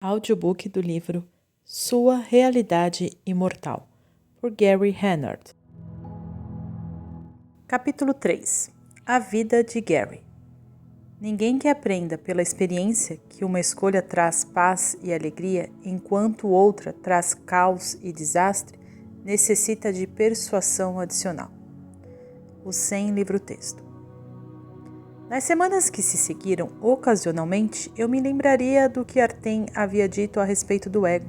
Audiobook do livro Sua Realidade Imortal, por Gary Renard. Capítulo 3. A vida de Gary. Ninguém que aprenda pela experiência que uma escolha traz paz e alegria, enquanto outra traz caos e desastre, necessita de persuasão adicional. O Sem livro-texto. Nas semanas que se seguiram, ocasionalmente, eu me lembraria do que Artem havia dito a respeito do ego.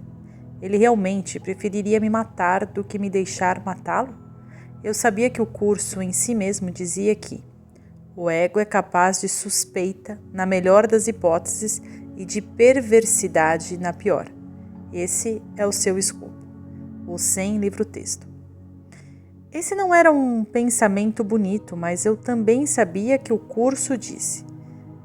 Ele realmente preferiria me matar do que me deixar matá-lo? Eu sabia que o curso em si mesmo dizia que o ego é capaz de suspeita, na melhor das hipóteses, e de perversidade na pior. Esse é o seu escopo. O Sem livro-texto. Esse não era um pensamento bonito, mas eu também sabia que o curso disse: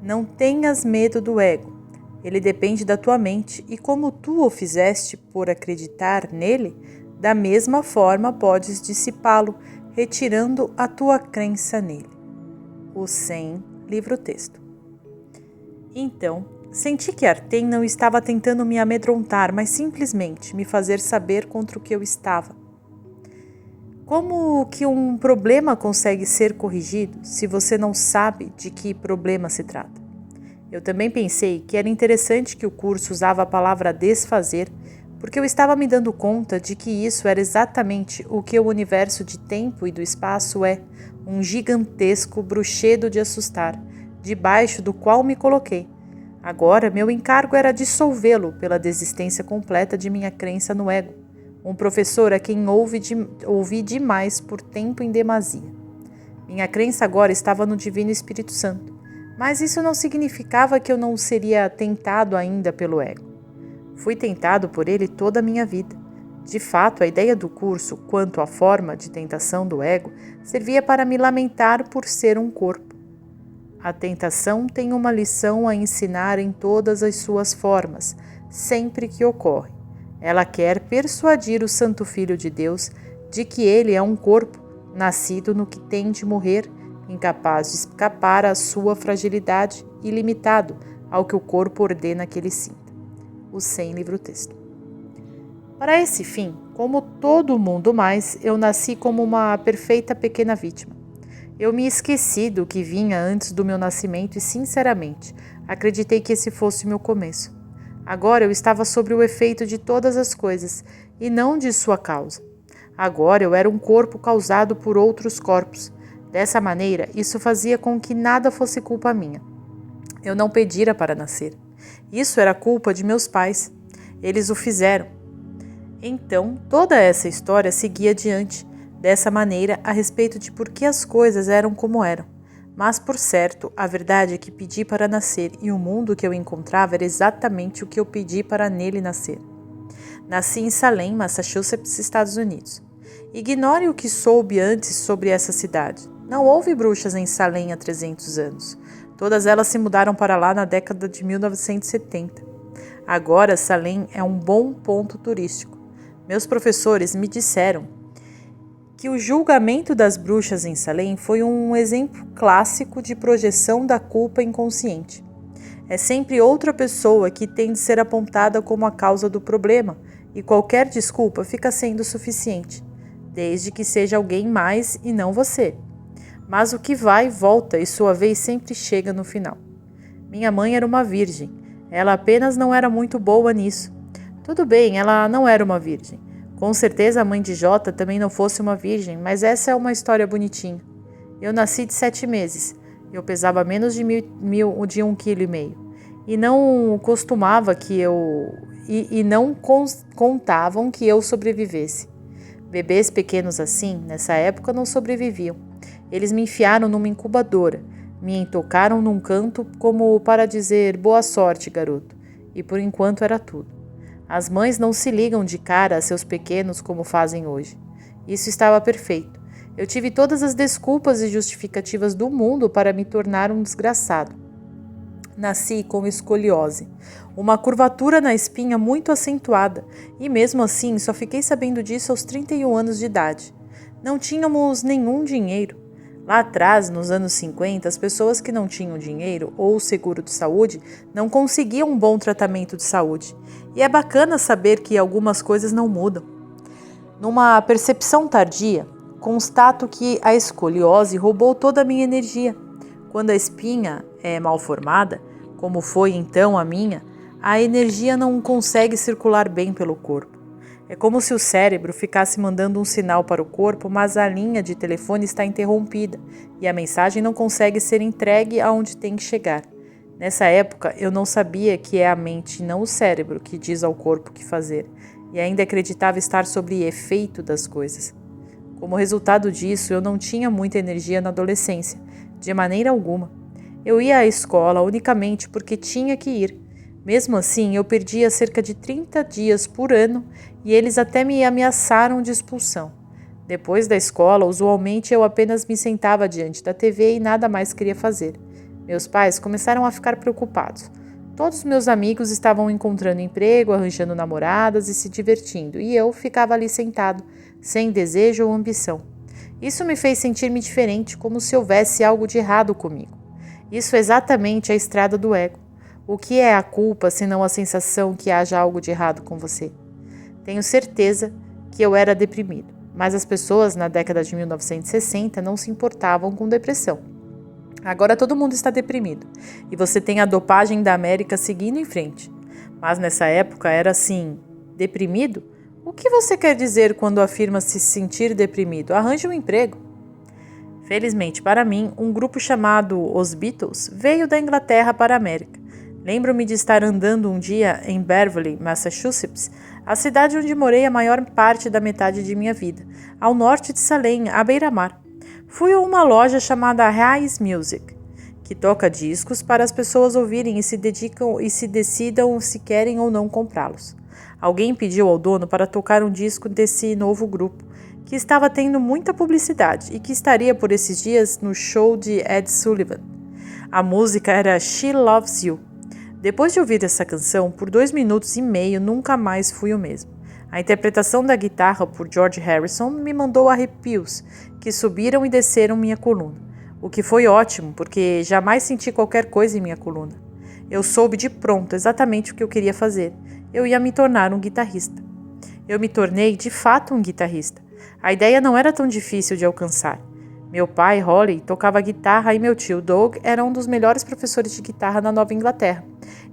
não tenhas medo do ego, ele depende da tua mente e como tu o fizeste por acreditar nele, da mesma forma podes dissipá-lo, retirando a tua crença nele. O Sem livro-texto. Então, senti que Artem não estava tentando me amedrontar, mas simplesmente me fazer saber contra o que eu estava. Como que um problema consegue ser corrigido se você não sabe de que problema se trata? Eu também pensei que era interessante que o curso usava a palavra desfazer, porque eu estava me dando conta de que isso era exatamente o que o universo de tempo e do espaço é, um gigantesco bruxedo de assustar, debaixo do qual me coloquei. Agora, meu encargo era dissolvê-lo pela desistência completa de minha crença no ego. Um professor a quem ouvi demais por tempo em demasia. Minha crença agora estava no Divino Espírito Santo, mas isso não significava que eu não seria tentado ainda pelo ego. Fui tentado por ele toda a minha vida. De fato, a ideia do curso, quanto à forma de tentação do ego, servia para me lamentar por ser um corpo. A tentação tem uma lição a ensinar em todas as suas formas, sempre que ocorre. Ela quer persuadir o Santo Filho de Deus de que ele é um corpo, nascido no que tem de morrer, incapaz de escapar à sua fragilidade e limitado ao que o corpo ordena que ele sinta. O Sem livro-texto. Para esse fim, como todo mundo mais, eu nasci como uma perfeita pequena vítima. Eu me esqueci do que vinha antes do meu nascimento e, sinceramente, acreditei que esse fosse o meu começo. Agora eu estava sob o efeito de todas as coisas, e não de sua causa. Agora eu era um corpo causado por outros corpos. Dessa maneira, isso fazia com que nada fosse culpa minha. Eu não pedira para nascer. Isso era culpa de meus pais. Eles o fizeram. Então, toda essa história seguia adiante, dessa maneira, a respeito de por que as coisas eram como eram. Mas, por certo, a verdade é que pedi para nascer e o mundo que eu encontrava era exatamente o que eu pedi para nele nascer. Nasci em Salem, Massachusetts, Estados Unidos. Ignore o que soube antes sobre essa cidade. Não houve bruxas em Salem há 300 anos. Todas elas se mudaram para lá na década de 1970. Agora, Salem é um bom ponto turístico. Meus professores me disseram que o julgamento das bruxas em Salem foi um exemplo clássico de projeção da culpa inconsciente. É sempre outra pessoa que tem de ser apontada como a causa do problema, e qualquer desculpa fica sendo suficiente, desde que seja alguém mais e não você. Mas o que vai, volta e sua vez sempre chega no final. Minha mãe era uma virgem, ela apenas não era muito boa nisso. Tudo bem, ela não era uma virgem. Com certeza a mãe de Jota também não fosse uma virgem, mas essa é uma história bonitinha. Eu nasci de 7 meses. Eu pesava menos de 1,5 kg. E não costumava que eu... E não contavam que eu sobrevivesse. Bebês pequenos assim, nessa época, não sobreviviam. Eles me enfiaram numa incubadora. Me entocaram num canto como para dizer boa sorte, garoto. E por enquanto era tudo. As mães não se ligam de cara a seus pequenos como fazem hoje. Isso estava perfeito. Eu tive todas as desculpas e justificativas do mundo para me tornar um desgraçado. Nasci com escoliose, uma curvatura na espinha muito acentuada, e mesmo assim só fiquei sabendo disso aos 31 anos de idade. Não tínhamos nenhum dinheiro. Lá atrás, nos anos 50, as pessoas que não tinham dinheiro ou seguro de saúde não conseguiam um bom tratamento de saúde. E é bacana saber que algumas coisas não mudam. Numa percepção tardia, constato que a escoliose roubou toda a minha energia. Quando a espinha é mal formada, como foi então a minha, a energia não consegue circular bem pelo corpo. É como se o cérebro ficasse mandando um sinal para o corpo, mas a linha de telefone está interrompida e a mensagem não consegue ser entregue aonde tem que chegar. Nessa época, eu não sabia que é a mente, não o cérebro, que diz ao corpo o que fazer, e ainda acreditava estar sob efeito das coisas. Como resultado disso, eu não tinha muita energia na adolescência, de maneira alguma. Eu ia à escola unicamente porque tinha que ir. Mesmo assim, eu perdia cerca de 30 dias por ano e eles até me ameaçaram de expulsão. Depois da escola, usualmente eu apenas me sentava diante da TV e nada mais queria fazer. Meus pais começaram a ficar preocupados. Todos meus amigos estavam encontrando emprego, arranjando namoradas e se divertindo, e eu ficava ali sentado, sem desejo ou ambição. Isso me fez sentir-me diferente, como se houvesse algo de errado comigo. Isso é exatamente a estrada do ego. O que é a culpa, senão a sensação que haja algo de errado com você? Tenho certeza que eu era deprimido, mas as pessoas na década de 1960 não se importavam com depressão. Agora todo mundo está deprimido e você tem a dopagem da América seguindo em frente. Mas nessa época era assim, deprimido? O que você quer dizer quando afirma se sentir deprimido? Arranje um emprego. Felizmente para mim, um grupo chamado Os Beatles veio da Inglaterra para a América. Lembro-me de estar andando um dia em Beverly, Massachusetts, a cidade onde morei a maior parte da metade de minha vida, ao norte de Salem, à beira-mar. Fui a uma loja chamada Rise Music, que toca discos para as pessoas ouvirem e se decidam se querem ou não comprá-los. Alguém pediu ao dono para tocar um disco desse novo grupo, que estava tendo muita publicidade e que estaria por esses dias no show de Ed Sullivan. A música era She Loves You. Depois de ouvir essa canção, por 2 minutos e meio nunca mais fui o mesmo. A interpretação da guitarra por George Harrison me mandou arrepios que subiram e desceram minha coluna, o que foi ótimo, porque jamais senti qualquer coisa em minha coluna. Eu soube de pronto exatamente o que eu queria fazer. Eu ia me tornar um guitarrista. Eu me tornei, de fato, um guitarrista. A ideia não era tão difícil de alcançar. Meu pai, Holly, tocava guitarra e meu tio, Doug, era um dos melhores professores de guitarra na Nova Inglaterra.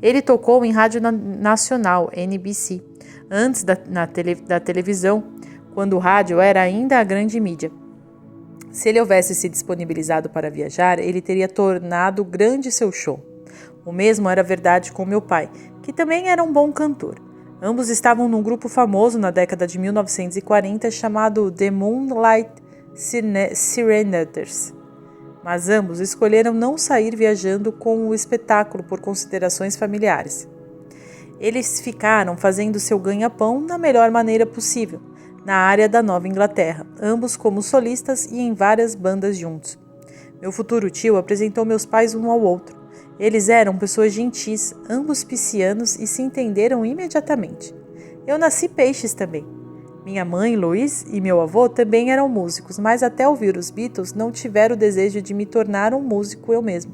Ele tocou em rádio nacional, NBC, antes da televisão, quando o rádio era ainda a grande mídia. Se ele houvesse se disponibilizado para viajar, ele teria tornado grande seu show. O mesmo era verdade com meu pai, que também era um bom cantor. Ambos estavam num grupo famoso na década de 1940 chamado The Moonlight Serenaders. Mas ambos escolheram não sair viajando com o espetáculo por considerações familiares. Eles ficaram fazendo seu ganha-pão da melhor maneira possível, na área da Nova Inglaterra, ambos como solistas e em várias bandas juntos. Meu futuro tio apresentou meus pais um ao outro. Eles eram pessoas gentis, ambos piscianos e se entenderam imediatamente. Eu nasci peixes também. Minha mãe, Louise, e meu avô também eram músicos, mas até ouvir os Beatles não tiveram o desejo de me tornar um músico eu mesmo.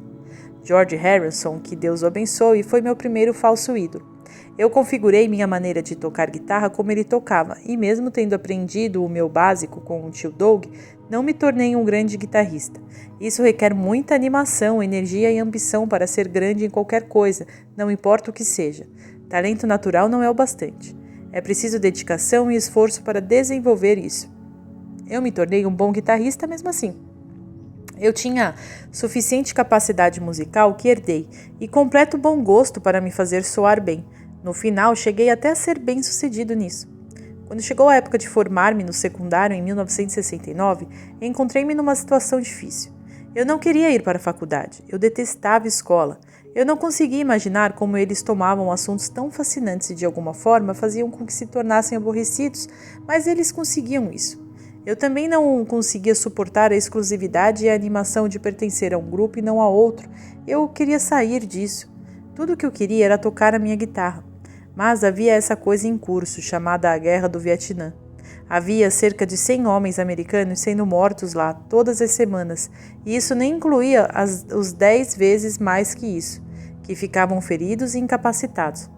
George Harrison, que Deus o abençoe, foi meu primeiro falso ídolo. Eu configurei minha maneira de tocar guitarra como ele tocava, e mesmo tendo aprendido o meu básico com o tio Doug, não me tornei um grande guitarrista. Isso requer muita animação, energia e ambição para ser grande em qualquer coisa, não importa o que seja. Talento natural não é o bastante. É preciso dedicação e esforço para desenvolver isso. Eu me tornei um bom guitarrista mesmo assim. Eu tinha suficiente capacidade musical que herdei e completo bom gosto para me fazer soar bem. No final, cheguei até a ser bem-sucedido nisso. Quando chegou a época de formar-me no secundário em 1969, encontrei-me numa situação difícil. Eu não queria ir para a faculdade, eu detestava escola. Eu não conseguia imaginar como eles tomavam assuntos tão fascinantes e de alguma forma faziam com que se tornassem aborrecidos, mas eles conseguiam isso. Eu também não conseguia suportar a exclusividade e a animação de pertencer a um grupo e não a outro. Eu queria sair disso. Tudo o que eu queria era tocar a minha guitarra. Mas havia essa coisa em curso, chamada a Guerra do Vietnã. Havia cerca de 100 homens americanos sendo mortos lá todas as semanas, e isso nem incluía os 10 vezes mais que isso, que ficavam feridos e incapacitados.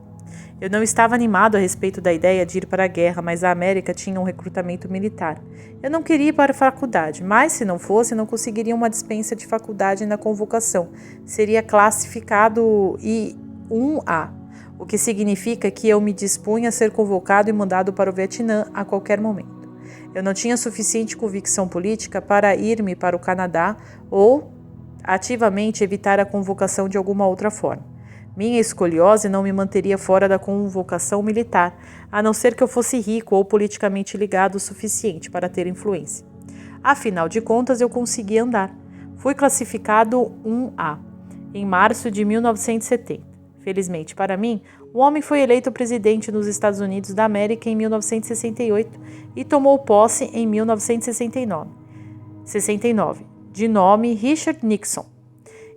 Eu não estava animado a respeito da ideia de ir para a guerra, mas a América tinha um recrutamento militar. Eu não queria ir para a faculdade, mas se não fosse, não conseguiria uma dispensa de faculdade na convocação. Seria classificado I1A, o que significa que eu me dispunha a ser convocado e mandado para o Vietnã a qualquer momento. Eu não tinha suficiente convicção política para ir-me para o Canadá ou ativamente evitar a convocação de alguma outra forma. Minha escoliose não me manteria fora da convocação militar, a não ser que eu fosse rico ou politicamente ligado o suficiente para ter influência. Afinal de contas, eu consegui andar. Fui classificado 1A em março de 1970. Felizmente para mim, o homem foi eleito presidente nos Estados Unidos da América em 1968 e tomou posse em 1969, de nome Richard Nixon.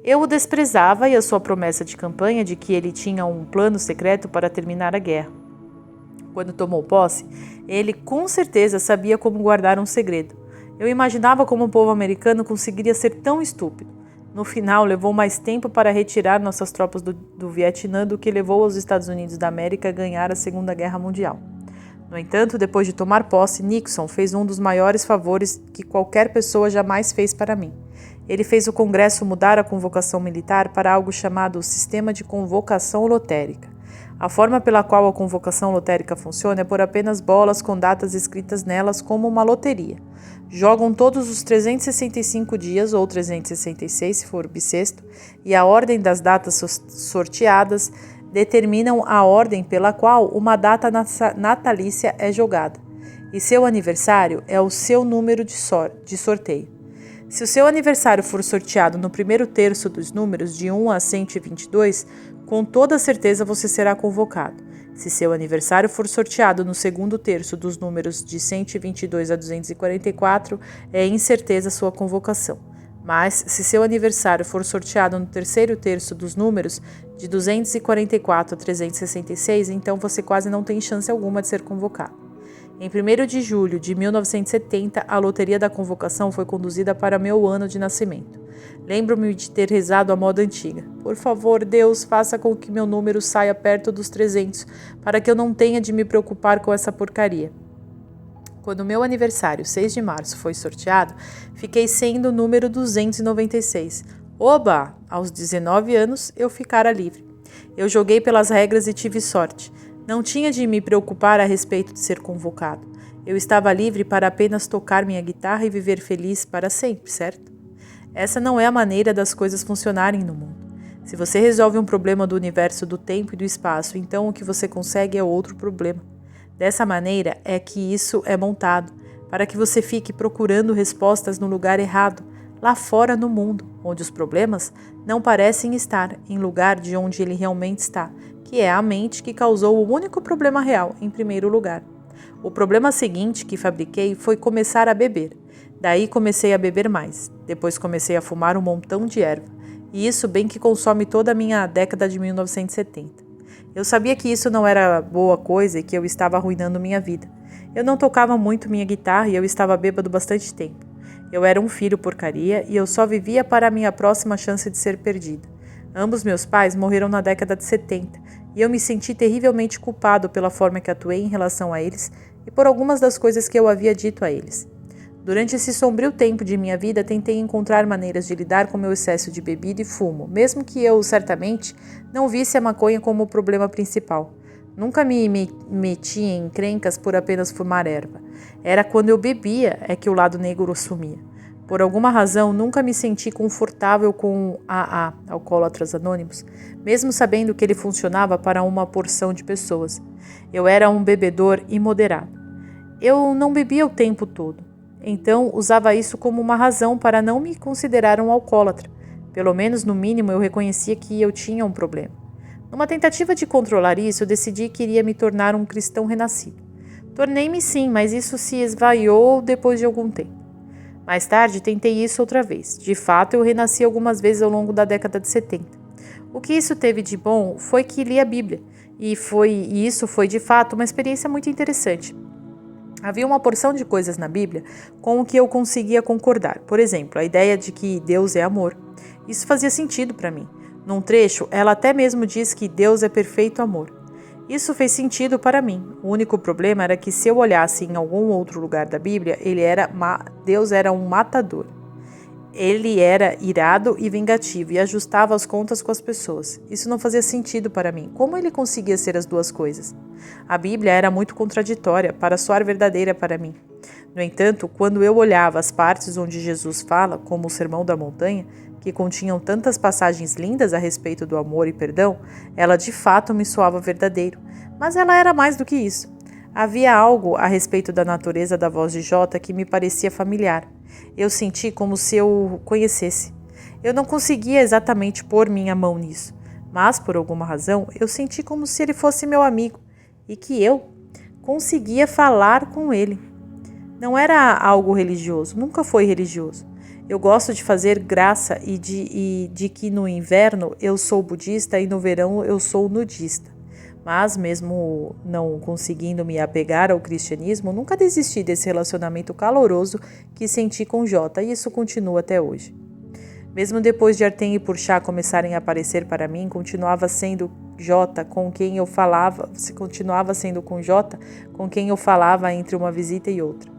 Eu o desprezava e a sua promessa de campanha de que ele tinha um plano secreto para terminar a guerra. Quando tomou posse, ele com certeza sabia como guardar um segredo. Eu imaginava como o povo americano conseguiria ser tão estúpido. No final, levou mais tempo para retirar nossas tropas do Vietnã do que levou os Estados Unidos da América a ganhar a Segunda Guerra Mundial. No entanto, depois de tomar posse, Nixon fez um dos maiores favores que qualquer pessoa jamais fez para mim. Ele fez o Congresso mudar a convocação militar para algo chamado Sistema de Convocação Lotérica. A forma pela qual a convocação lotérica funciona é por apenas bolas com datas escritas nelas como uma loteria. Jogam todos os 365 dias, ou 366 se for bissexto, e a ordem das datas sorteadas determinam a ordem pela qual uma data natalícia é jogada. E seu aniversário é o seu número de sorteio. Se o seu aniversário for sorteado no primeiro terço dos números de 1 a 122, com toda certeza você será convocado. Se seu aniversário for sorteado no segundo terço dos números de 122 a 244, é incerteza sua convocação. Mas, se seu aniversário for sorteado no terceiro terço dos números de 244 a 366, então você quase não tem chance alguma de ser convocado. Em 1º de julho de 1970, a loteria da convocação foi conduzida para meu ano de nascimento. Lembro-me de ter rezado à moda antiga. Por favor, Deus, faça com que meu número saia perto dos 300, para que eu não tenha de me preocupar com essa porcaria. Quando meu aniversário, 6 de março, foi sorteado, fiquei sendo o número 296. Oba! Aos 19 anos, eu ficara livre. Eu joguei pelas regras e tive sorte. Não tinha de me preocupar a respeito de ser convocado. Eu estava livre para apenas tocar minha guitarra e viver feliz para sempre, certo? Essa não é a maneira das coisas funcionarem no mundo. Se você resolve um problema do universo, do tempo e do espaço, então o que você consegue é outro problema. Dessa maneira é que isso é montado, para que você fique procurando respostas no lugar errado, lá fora no mundo, onde os problemas não parecem estar em lugar de onde ele realmente está, que é a mente que causou o único problema real em primeiro lugar. O problema seguinte que fabriquei foi começar a beber. Daí comecei a beber mais. Depois comecei a fumar um montão de erva. E isso bem que consome toda a minha década de 1970. Eu sabia que isso não era boa coisa e que eu estava arruinando minha vida. Eu não tocava muito minha guitarra e eu estava bêbado bastante tempo. Eu era um filho porcaria e eu só vivia para a minha próxima chance de ser perdida. Ambos meus pais morreram na década de 70 e eu me senti terrivelmente culpado pela forma que atuei em relação a eles e por algumas das coisas que eu havia dito a eles. Durante esse sombrio tempo de minha vida, tentei encontrar maneiras de lidar com meu excesso de bebida e fumo, mesmo que eu, certamente, não visse a maconha como o problema principal. Nunca me meti em encrencas por apenas fumar erva. Era quando eu bebia é que o lado negro sumia. Por alguma razão, nunca me senti confortável com AA, Alcoólatras Anônimos, mesmo sabendo que ele funcionava para uma porção de pessoas. Eu era um bebedor imoderado. Eu não bebia o tempo todo. Então, usava isso como uma razão para não me considerar um alcoólatra. Pelo menos, no mínimo, eu reconhecia que eu tinha um problema. Numa tentativa de controlar isso, eu decidi que iria me tornar um cristão renascido. Tornei-me sim, mas isso se esvaiou depois de algum tempo. Mais tarde, tentei isso outra vez. De fato, eu renasci algumas vezes ao longo da década de 70. O que isso teve de bom foi que li a Bíblia, e isso foi de fato uma experiência muito interessante. Havia uma porção de coisas na Bíblia com o que eu conseguia concordar. Por exemplo, a ideia de que Deus é amor. Isso fazia sentido para mim. Num trecho, ela até mesmo diz que Deus é perfeito amor. Isso fez sentido para mim. O único problema era que se eu olhasse em algum outro lugar da Bíblia, Deus era um matador. Ele era irado e vingativo e ajustava as contas com as pessoas. Isso não fazia sentido para mim. Como ele conseguia ser as duas coisas? A Bíblia era muito contraditória para soar verdadeira para mim. No entanto, quando eu olhava as partes onde Jesus fala, como o Sermão da Montanha, que continham tantas passagens lindas a respeito do amor e perdão, ela de fato me soava verdadeiro. Mas ela era mais do que isso. Havia algo a respeito da natureza da voz de Jota que me parecia familiar. Eu senti como se eu o conhecesse. Eu não conseguia exatamente pôr minha mão nisso, mas, por alguma razão, eu senti como se ele fosse meu amigo e que eu conseguia falar com ele. Não era algo religioso, nunca foi religioso. Eu gosto de fazer graça e de que no inverno eu sou budista e no verão eu sou nudista. Mas, mesmo não conseguindo me apegar ao cristianismo, nunca desisti desse relacionamento caloroso que senti com Jota, e isso continua até hoje. Mesmo depois de Artem e Purchá começarem a aparecer para mim, continuava sendo Jota com quem eu falava entre uma visita e outra.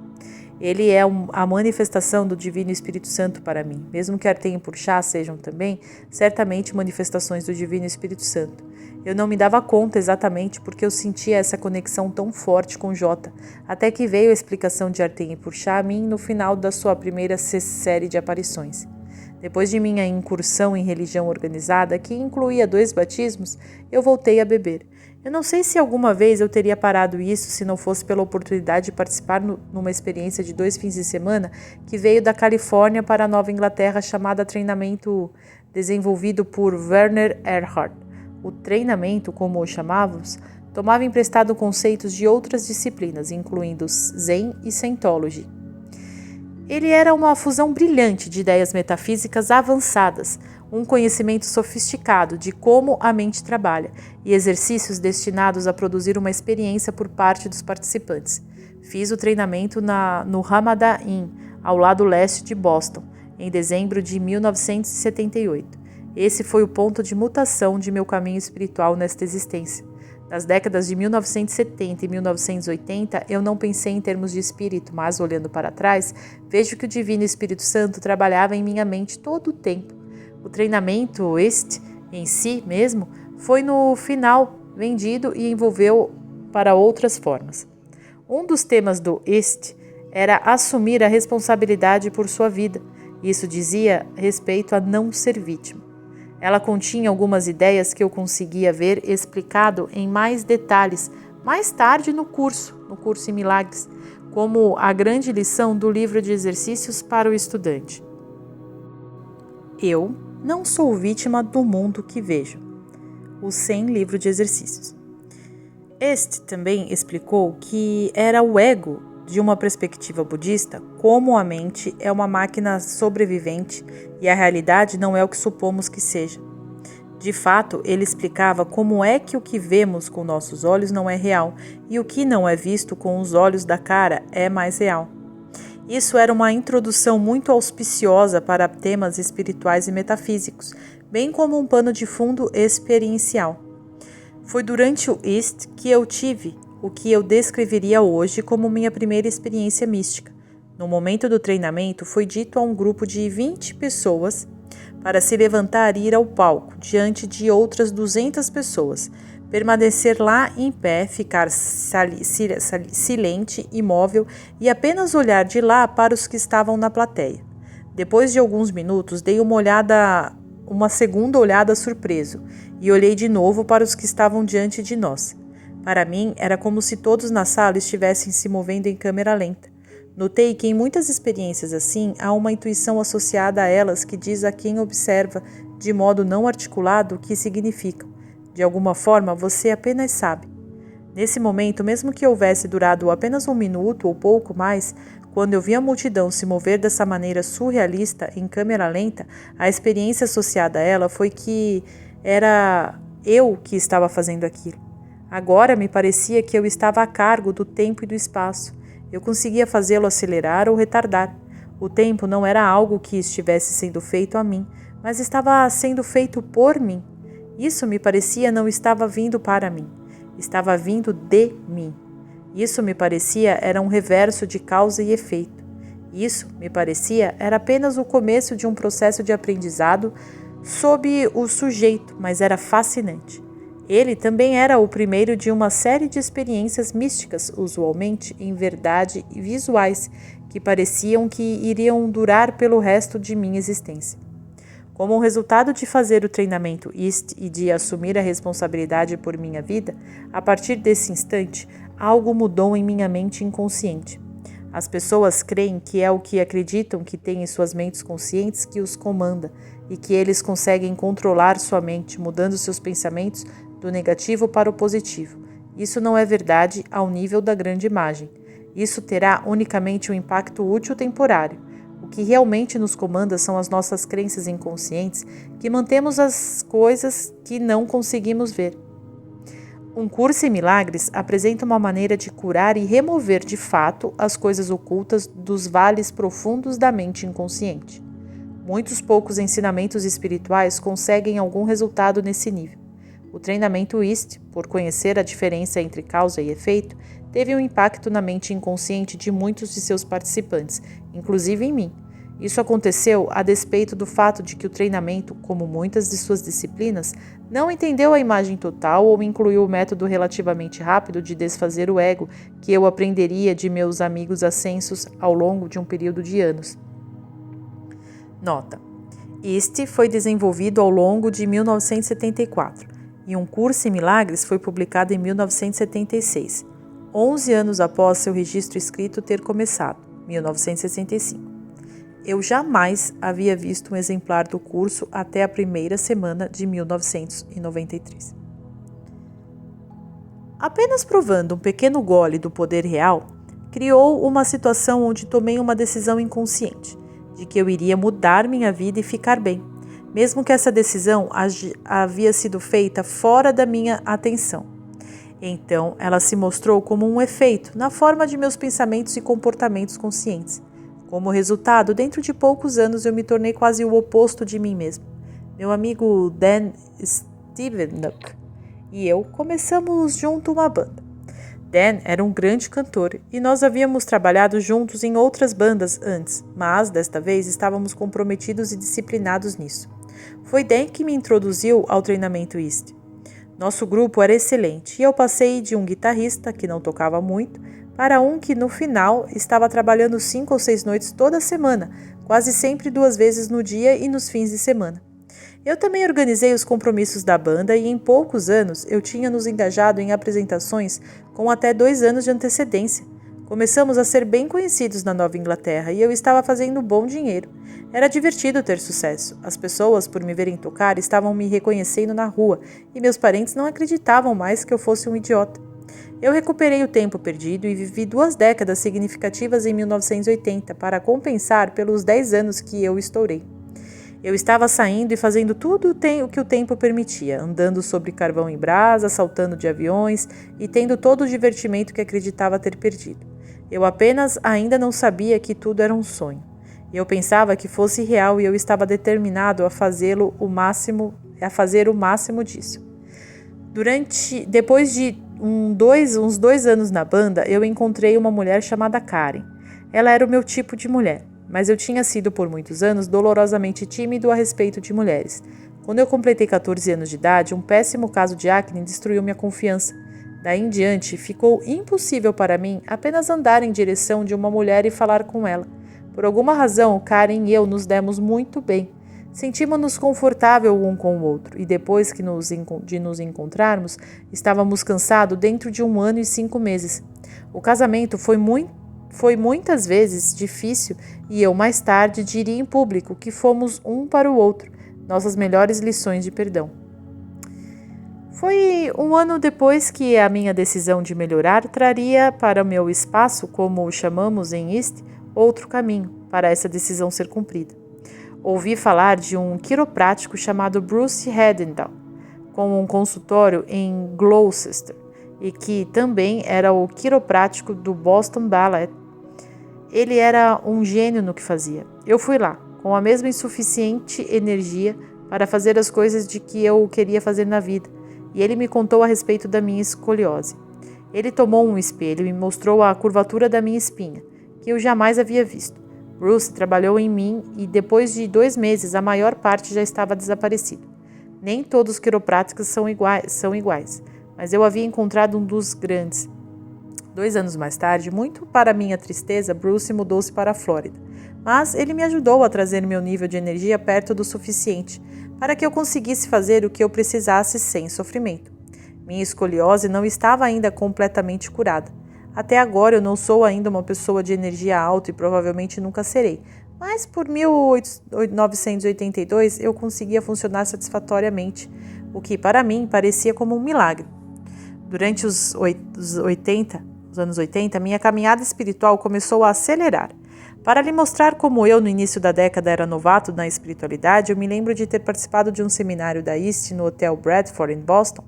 Ele é a manifestação do Divino Espírito Santo para mim. Mesmo que Artem e Purchá sejam também, certamente manifestações do Divino Espírito Santo. Eu não me dava conta exatamente porque eu sentia essa conexão tão forte com Jota, até que veio a explicação de Artem e Purchá a mim no final da sua primeira série de aparições. Depois de minha incursão em religião organizada, que incluía 2 batismos, eu voltei a beber. Eu não sei se alguma vez eu teria parado isso se não fosse pela oportunidade de participar numa experiência de 2 fins de semana que veio da Califórnia para a Nova Inglaterra chamada Treinamento, desenvolvido por Werner Erhard. O treinamento, como o chamávamos, tomava emprestado conceitos de outras disciplinas, incluindo Zen e Scientology. Ele era uma fusão brilhante de ideias metafísicas avançadas, um conhecimento sofisticado de como a mente trabalha e exercícios destinados a produzir uma experiência por parte dos participantes. Fiz o treinamento no Ramada Inn, ao lado leste de Boston, em dezembro de 1978. Esse foi o ponto de mutação de meu caminho espiritual nesta existência. Nas décadas de 1970 e 1980, eu não pensei em termos de espírito, mas, olhando para trás, vejo que o Divino Espírito Santo trabalhava em minha mente todo o tempo. O treinamento, em si mesmo, foi no final vendido e envolveu para outras formas. Um dos temas do era assumir a responsabilidade por sua vida. Isso dizia respeito a não ser vítima. Ela continha algumas ideias que eu conseguia ver explicado em mais detalhes mais tarde no curso em Milagres, como a grande lição do livro de exercícios para o estudante. Eu não sou vítima do mundo que vejo. O 100 livro de exercícios. Este também explicou que era o ego, de uma perspectiva budista, como a mente é uma máquina sobrevivente e a realidade não é o que supomos que seja. De fato, ele explicava como é que o que vemos com nossos olhos não é real e o que não é visto com os olhos da cara é mais real. Isso era uma introdução muito auspiciosa para temas espirituais e metafísicos, bem como um pano de fundo experiencial. Foi durante o que eu tive o que eu descreveria hoje como minha primeira experiência mística. No momento do treinamento, foi dito a um grupo de 20 pessoas para se levantar e ir ao palco, diante de outras 200 pessoas, permanecer lá em pé, ficar silente, imóvel e apenas olhar de lá para os que estavam na plateia. Depois de alguns minutos, dei uma segunda olhada surpreso e olhei de novo para os que estavam diante de nós. Para mim, era como se todos na sala estivessem se movendo em câmera lenta. Notei que em muitas experiências assim, há uma intuição associada a elas que diz a quem observa, de modo não articulado, o que significam. De alguma forma, você apenas sabe. Nesse momento, mesmo que houvesse durado apenas 1 minuto ou pouco mais, quando eu vi a multidão se mover dessa maneira surrealista, em câmera lenta, a experiência associada a ela foi que era eu que estava fazendo aquilo. Agora me parecia que eu estava a cargo do tempo e do espaço. Eu conseguia fazê-lo acelerar ou retardar. O tempo não era algo que estivesse sendo feito a mim, mas estava sendo feito por mim. Isso me parecia não estava vindo para mim, estava vindo de mim. Isso me parecia era um reverso de causa e efeito. Isso, me parecia, era apenas o começo de um processo de aprendizado sob o sujeito, mas era fascinante. Ele também era o primeiro de uma série de experiências místicas, usualmente, em verdade, visuais, que pareciam que iriam durar pelo resto de minha existência. Como um resultado de fazer o treinamento EAST e de assumir a responsabilidade por minha vida, a partir desse instante, algo mudou em minha mente inconsciente. As pessoas creem que é o que acreditam que tem em suas mentes conscientes que os comanda e que eles conseguem controlar sua mente, mudando seus pensamentos do negativo para o positivo. Isso não é verdade ao nível da grande imagem. Isso terá unicamente um impacto útil temporário. O que realmente nos comanda são as nossas crenças inconscientes que mantemos as coisas que não conseguimos ver. Um curso em milagres apresenta uma maneira de curar e remover de fato as coisas ocultas dos vales profundos da mente inconsciente. Muitos poucos ensinamentos espirituais conseguem algum resultado nesse nível. O treinamento EAST, por conhecer a diferença entre causa e efeito, teve um impacto na mente inconsciente de muitos de seus participantes, inclusive em mim. Isso aconteceu a despeito do fato de que o treinamento, como muitas de suas disciplinas, não entendeu a imagem total ou incluiu o método relativamente rápido de desfazer o ego que eu aprenderia de meus amigos ascensos ao longo de um período de anos. Nota: EAST foi desenvolvido ao longo de 1974 e um curso em milagres foi publicado em 1976, 11 anos após seu registro escrito ter começado, 1965. Eu jamais havia visto um exemplar do curso até a primeira semana de 1993. Apenas provando um pequeno gole do poder real, criou uma situação onde tomei uma decisão inconsciente, de que eu iria mudar minha vida e ficar bem, mesmo que essa decisão havia sido feita fora da minha atenção. Então, ela se mostrou como um efeito na forma de meus pensamentos e comportamentos conscientes. Como resultado, dentro de poucos anos eu me tornei quase o oposto de mim mesmo. Meu amigo Dan Stevenuk e eu começamos junto uma banda. Dan era um grande cantor e nós havíamos trabalhado juntos em outras bandas antes, mas desta vez estávamos comprometidos e disciplinados nisso. Foi Dan que me introduziu ao treinamento EAST. Nosso grupo era excelente e eu passei de um guitarrista que não tocava muito para um que no final estava trabalhando 5 ou 6 noites toda semana, quase sempre 2 vezes no dia e nos fins de semana. Eu também organizei os compromissos da banda e em poucos anos eu tinha nos engajado em apresentações com até 2 anos de antecedência. Começamos a ser bem conhecidos na Nova Inglaterra e eu estava fazendo bom dinheiro. Era divertido ter sucesso. As pessoas, por me verem tocar, estavam me reconhecendo na rua e meus parentes não acreditavam mais que eu fosse um idiota. Eu recuperei o tempo perdido e vivi 2 décadas significativas em 1980 para compensar pelos 10 anos que eu estourei. Eu estava saindo e fazendo tudo o que o tempo permitia, andando sobre carvão em brasa, saltando de aviões e tendo todo o divertimento que acreditava ter perdido. Eu apenas ainda não sabia que tudo era um sonho. Eu pensava que fosse real e eu estava determinado a fazer o máximo disso. Depois de uns 2 anos na banda, eu encontrei uma mulher chamada Karen. Ela era o meu tipo de mulher, mas eu tinha sido por muitos anos dolorosamente tímido a respeito de mulheres. Quando eu completei 14 anos de idade, um péssimo caso de acne destruiu minha confiança. Daí em diante, ficou impossível para mim apenas andar em direção de uma mulher e falar com ela. Por alguma razão, Karen e eu nos demos muito bem. Sentimos-nos confortáveis um com o outro e depois de nos encontrarmos, estávamos cansados dentro de 1 ano e 5 meses. O casamento foi muitas vezes difícil e eu mais tarde diria em público que fomos um para o outro, nossas melhores lições de perdão. Foi 1 ano depois que a minha decisão de melhorar traria para o meu espaço, como o chamamos em EAST, outro caminho para essa decisão ser cumprida. Ouvi falar de um quiroprático chamado Bruce Hedendal, com um consultório em Gloucester, e que também era o quiroprático do Boston Ballet Ele era um gênio no que fazia. Eu fui lá, com a mesma insuficiente energia para fazer as coisas de que eu queria fazer na vida, e ele me contou a respeito da minha escoliose. Ele tomou um espelho e me mostrou a curvatura da minha espinha, que eu jamais havia visto. Bruce trabalhou em mim e depois de 2 meses a maior parte já estava desaparecido. Nem todos os quiropráticos são iguais, mas eu havia encontrado um dos grandes. 2 anos mais tarde, muito para minha tristeza, Bruce mudou-se para a Flórida. Mas ele me ajudou a trazer meu nível de energia perto do suficiente para que eu conseguisse fazer o que eu precisasse sem sofrimento. Minha escoliose não estava ainda completamente curada. Até agora eu não sou ainda uma pessoa de energia alta e provavelmente nunca serei. Mas por 1982 eu conseguia funcionar satisfatoriamente, o que para mim parecia como um milagre. Durante os anos 80, minha caminhada espiritual começou a acelerar. Para lhe mostrar como eu, no início da década, era novato na espiritualidade, eu me lembro de ter participado de um seminário da East no Hotel Bradford, em Boston.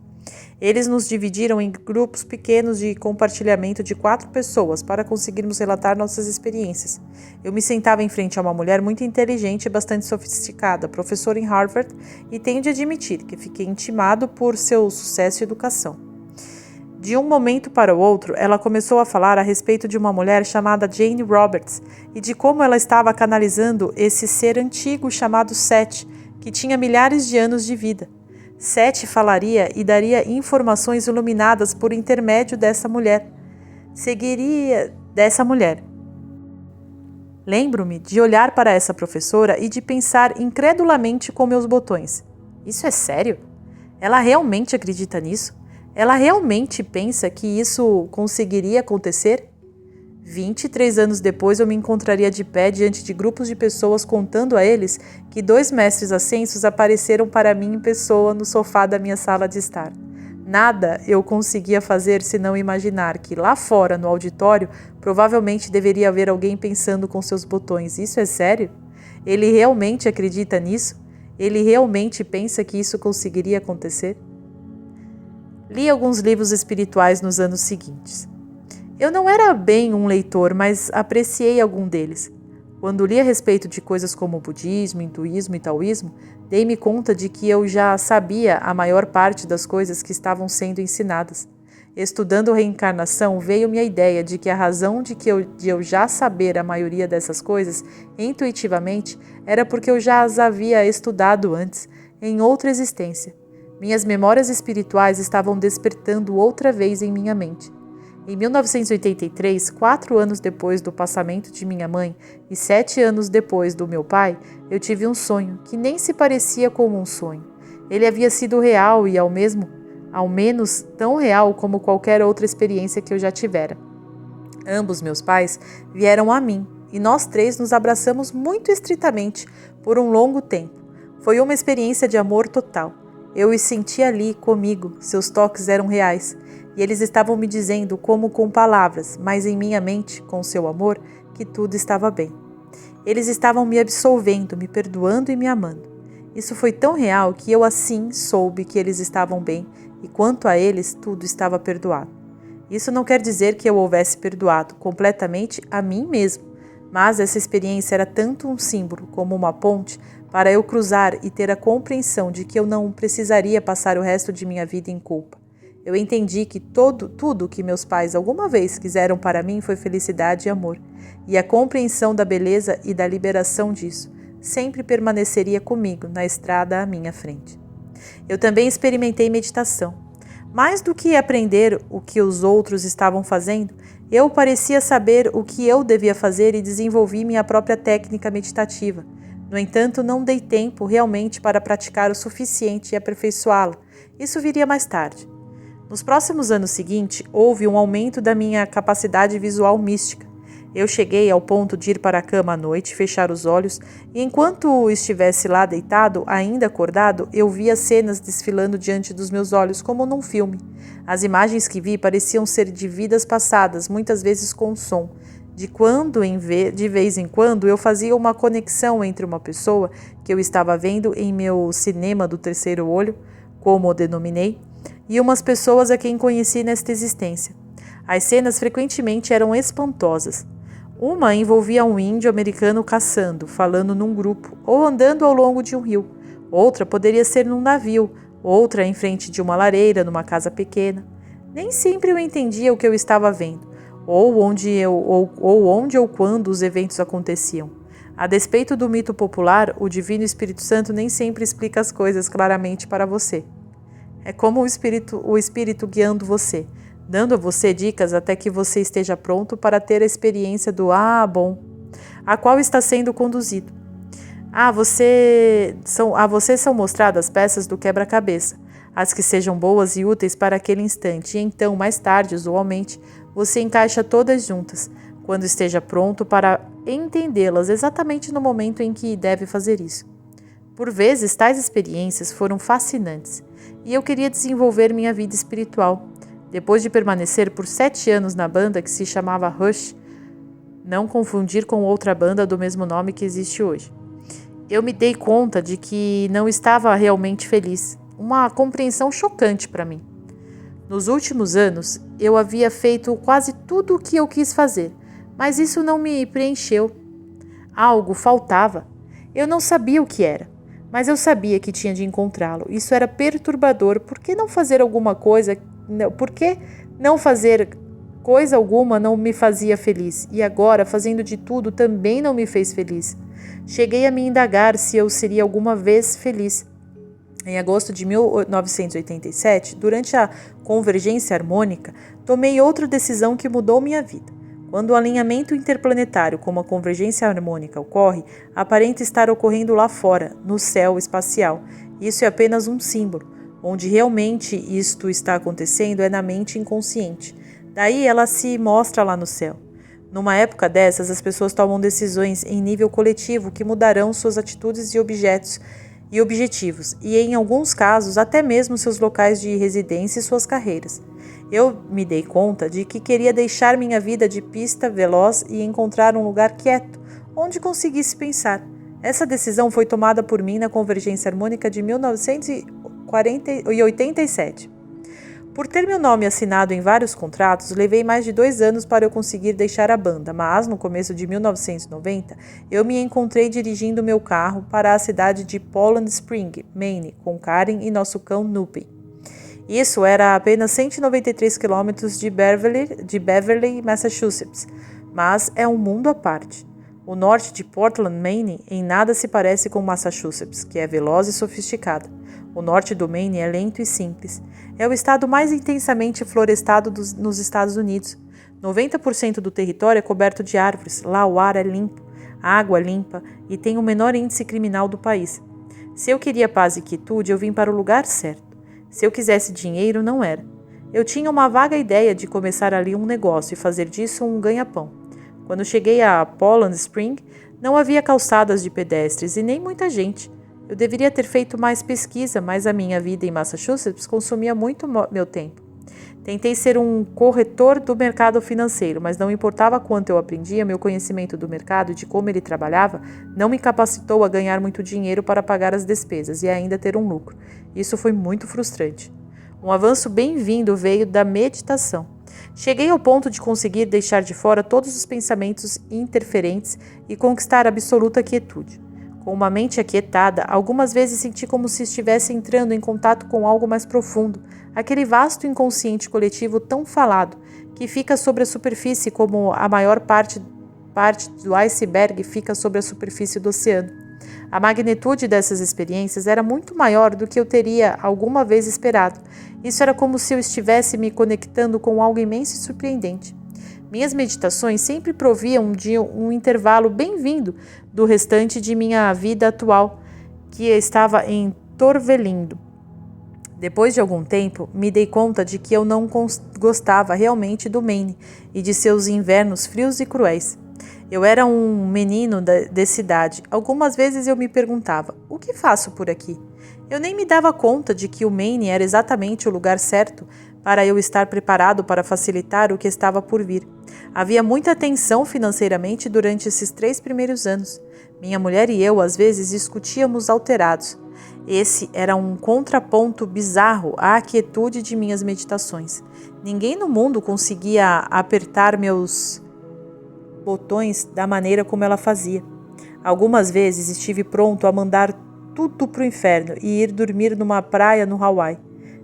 Eles nos dividiram em grupos pequenos de compartilhamento de 4 pessoas para conseguirmos relatar nossas experiências. Eu me sentava em frente a uma mulher muito inteligente e bastante sofisticada, professora em Harvard, e tenho de admitir que fiquei intimado por seu sucesso e educação. De um momento para o outro, ela começou a falar a respeito de uma mulher chamada Jane Roberts e de como ela estava canalizando esse ser antigo chamado Seth, que tinha milhares de anos de vida. Seth falaria e daria informações iluminadas por intermédio dessa mulher. Seguiria dessa mulher. Lembro-me de olhar para essa professora e de pensar incredulamente com meus botões. Isso é sério? Ela realmente acredita nisso? Ela realmente pensa que isso conseguiria acontecer? 23 anos depois eu me encontraria de pé diante de grupos de pessoas contando a eles que 2 mestres ascensos apareceram para mim em pessoa no sofá da minha sala de estar. Nada eu conseguia fazer senão imaginar que lá fora no auditório provavelmente deveria haver alguém pensando com seus botões. Isso é sério? Ele realmente acredita nisso? Ele realmente pensa que isso conseguiria acontecer? Li alguns livros espirituais nos anos seguintes. Eu não era bem um leitor, mas apreciei algum deles. Quando li a respeito de coisas como budismo, hinduísmo e taoísmo, dei-me conta de que eu já sabia a maior parte das coisas que estavam sendo ensinadas. Estudando reencarnação, veio-me a ideia de que a razão de eu já saber a maioria dessas coisas intuitivamente era porque eu já as havia estudado antes, em outra existência. Minhas memórias espirituais estavam despertando outra vez em minha mente. Em 1983, 4 anos depois do passamento de minha mãe e 7 anos depois do meu pai, eu tive um sonho que nem se parecia como um sonho. Ele havia sido real e ao menos tão real como qualquer outra experiência que eu já tivera. Ambos meus pais vieram a mim e nós 3 nos abraçamos muito estritamente por um longo tempo. Foi uma experiência de amor total. Eu os senti ali comigo, seus toques eram reais, e eles estavam me dizendo, como com palavras, mas em minha mente, com seu amor, que tudo estava bem. Eles estavam me absolvendo, me perdoando e me amando. Isso foi tão real que eu assim soube que eles estavam bem, e quanto a eles, tudo estava perdoado. Isso não quer dizer que eu houvesse perdoado completamente a mim mesmo, mas essa experiência era tanto um símbolo como uma ponte para eu cruzar e ter a compreensão de que eu não precisaria passar o resto de minha vida em culpa. Eu entendi que tudo que meus pais alguma vez quiseram para mim foi felicidade e amor, e a compreensão da beleza e da liberação disso sempre permaneceria comigo na estrada à minha frente. Eu também experimentei meditação. Mais do que aprender o que os outros estavam fazendo, eu parecia saber o que eu devia fazer e desenvolvi minha própria técnica meditativa. No entanto, não dei tempo realmente para praticar o suficiente e aperfeiçoá-la. Isso viria mais tarde. Nos próximos anos seguintes, houve um aumento da minha capacidade visual mística. Eu cheguei ao ponto de ir para a cama à noite, fechar os olhos, e enquanto estivesse lá deitado, ainda acordado, eu via cenas desfilando diante dos meus olhos como num filme. As imagens que vi pareciam ser de vidas passadas, muitas vezes com som. De vez em quando, eu fazia uma conexão entre uma pessoa que eu estava vendo em meu cinema do terceiro olho, como o denominei, e umas pessoas a quem conheci nesta existência. As cenas frequentemente eram espantosas. Uma envolvia um índio americano caçando, falando num grupo, ou andando ao longo de um rio. Outra poderia ser num navio, outra em frente de uma lareira, numa casa pequena. Nem sempre eu entendia o que eu estava vendo, ou onde ou quando os eventos aconteciam. A despeito do mito popular, o Divino Espírito Santo nem sempre explica as coisas claramente para você. É como o Espírito guiando você, dando a você dicas até que você esteja pronto para ter a experiência do bom, a qual está sendo conduzido. A você são mostradas peças do quebra-cabeça, as que sejam boas e úteis para aquele instante, e então, mais tarde, usualmente, você encaixa todas juntas, quando esteja pronto para entendê-las exatamente no momento em que deve fazer isso. Por vezes, tais experiências foram fascinantes, e eu queria desenvolver minha vida espiritual. Depois de permanecer por 7 anos na banda que se chamava Rush, não confundir com outra banda do mesmo nome que existe hoje, eu me dei conta de que não estava realmente feliz. Uma compreensão chocante para mim. Nos últimos anos, eu havia feito quase tudo o que eu quis fazer, mas isso não me preencheu. Algo faltava. Eu não sabia o que era, mas eu sabia que tinha de encontrá-lo. Isso era perturbador. Por que não fazer alguma coisa? Por que não fazer coisa alguma não me fazia feliz? E agora, fazendo de tudo, também não me fez feliz. Cheguei a me indagar se eu seria alguma vez feliz. Em agosto de 1987, durante a convergência harmônica, tomei outra decisão que mudou minha vida. Quando o alinhamento interplanetário como a convergência harmônica ocorre, aparenta estar ocorrendo lá fora, no céu espacial. Isso é apenas um símbolo. Onde realmente isto está acontecendo é na mente inconsciente. Daí ela se mostra lá no céu. Numa época dessas, as pessoas tomam decisões em nível coletivo que mudarão suas atitudes e objetivos, e em alguns casos até mesmo seus locais de residência e suas carreiras. Eu me dei conta de que queria deixar minha vida de pista veloz e encontrar um lugar quieto, onde conseguisse pensar. Essa decisão foi tomada por mim na Convergência Harmônica de 1987. Por ter meu nome assinado em vários contratos, levei mais de 2 anos para eu conseguir deixar a banda, mas no começo de 1990, eu me encontrei dirigindo meu carro para a cidade de Poland Spring, Maine, com Karen e nosso cão Nuppy. Isso era a apenas 193 quilômetros de Beverly, Massachusetts, mas é um mundo à parte. O norte de Portland, Maine, em nada se parece com Massachusetts, que é veloz e sofisticada. O norte do Maine é lento e simples. É o estado mais intensamente florestado nos Estados Unidos. 90% do território é coberto de árvores. Lá o ar é limpo, a água é limpa e tem o menor índice criminal do país. Se eu queria paz e quietude, eu vim para o lugar certo. Se eu quisesse dinheiro, não era. Eu tinha uma vaga ideia de começar ali um negócio e fazer disso um ganha-pão. Quando cheguei a Poland Spring, não havia calçadas de pedestres e nem muita gente. Eu deveria ter feito mais pesquisa, mas a minha vida em Massachusetts consumia muito meu tempo. Tentei ser um corretor do mercado financeiro, mas não importava quanto eu aprendia, meu conhecimento do mercado e de como ele trabalhava não me capacitou a ganhar muito dinheiro para pagar as despesas e ainda ter um lucro. Isso foi muito frustrante. Um avanço bem-vindo veio da meditação. Cheguei ao ponto de conseguir deixar de fora todos os pensamentos interferentes e conquistar absoluta quietude. Com uma mente aquietada, algumas vezes senti como se estivesse entrando em contato com algo mais profundo, aquele vasto inconsciente coletivo tão falado, que fica sobre a superfície como a maior parte do iceberg fica sobre a superfície do oceano. A magnitude dessas experiências era muito maior do que eu teria alguma vez esperado. Isso era como se eu estivesse me conectando com algo imenso e surpreendente. Minhas meditações sempre proviam de um intervalo bem-vindo do restante de minha vida atual, que estava entorvelindo. Depois de algum tempo, me dei conta de que eu não gostava realmente do Maine e de seus invernos frios e cruéis. Eu era um menino de cidade. Algumas vezes eu me perguntava, o que faço por aqui? Eu nem me dava conta de que o Maine era exatamente o lugar certo para eu estar preparado para facilitar o que estava por vir. Havia muita tensão financeiramente durante esses 3 primeiros anos. Minha mulher e eu, às vezes, discutíamos alterados. Esse era um contraponto bizarro à quietude de minhas meditações. Ninguém no mundo conseguia apertar meus botões da maneira como ela fazia. Algumas vezes estive pronto a mandar tudo para o inferno e ir dormir numa praia no Hawaii.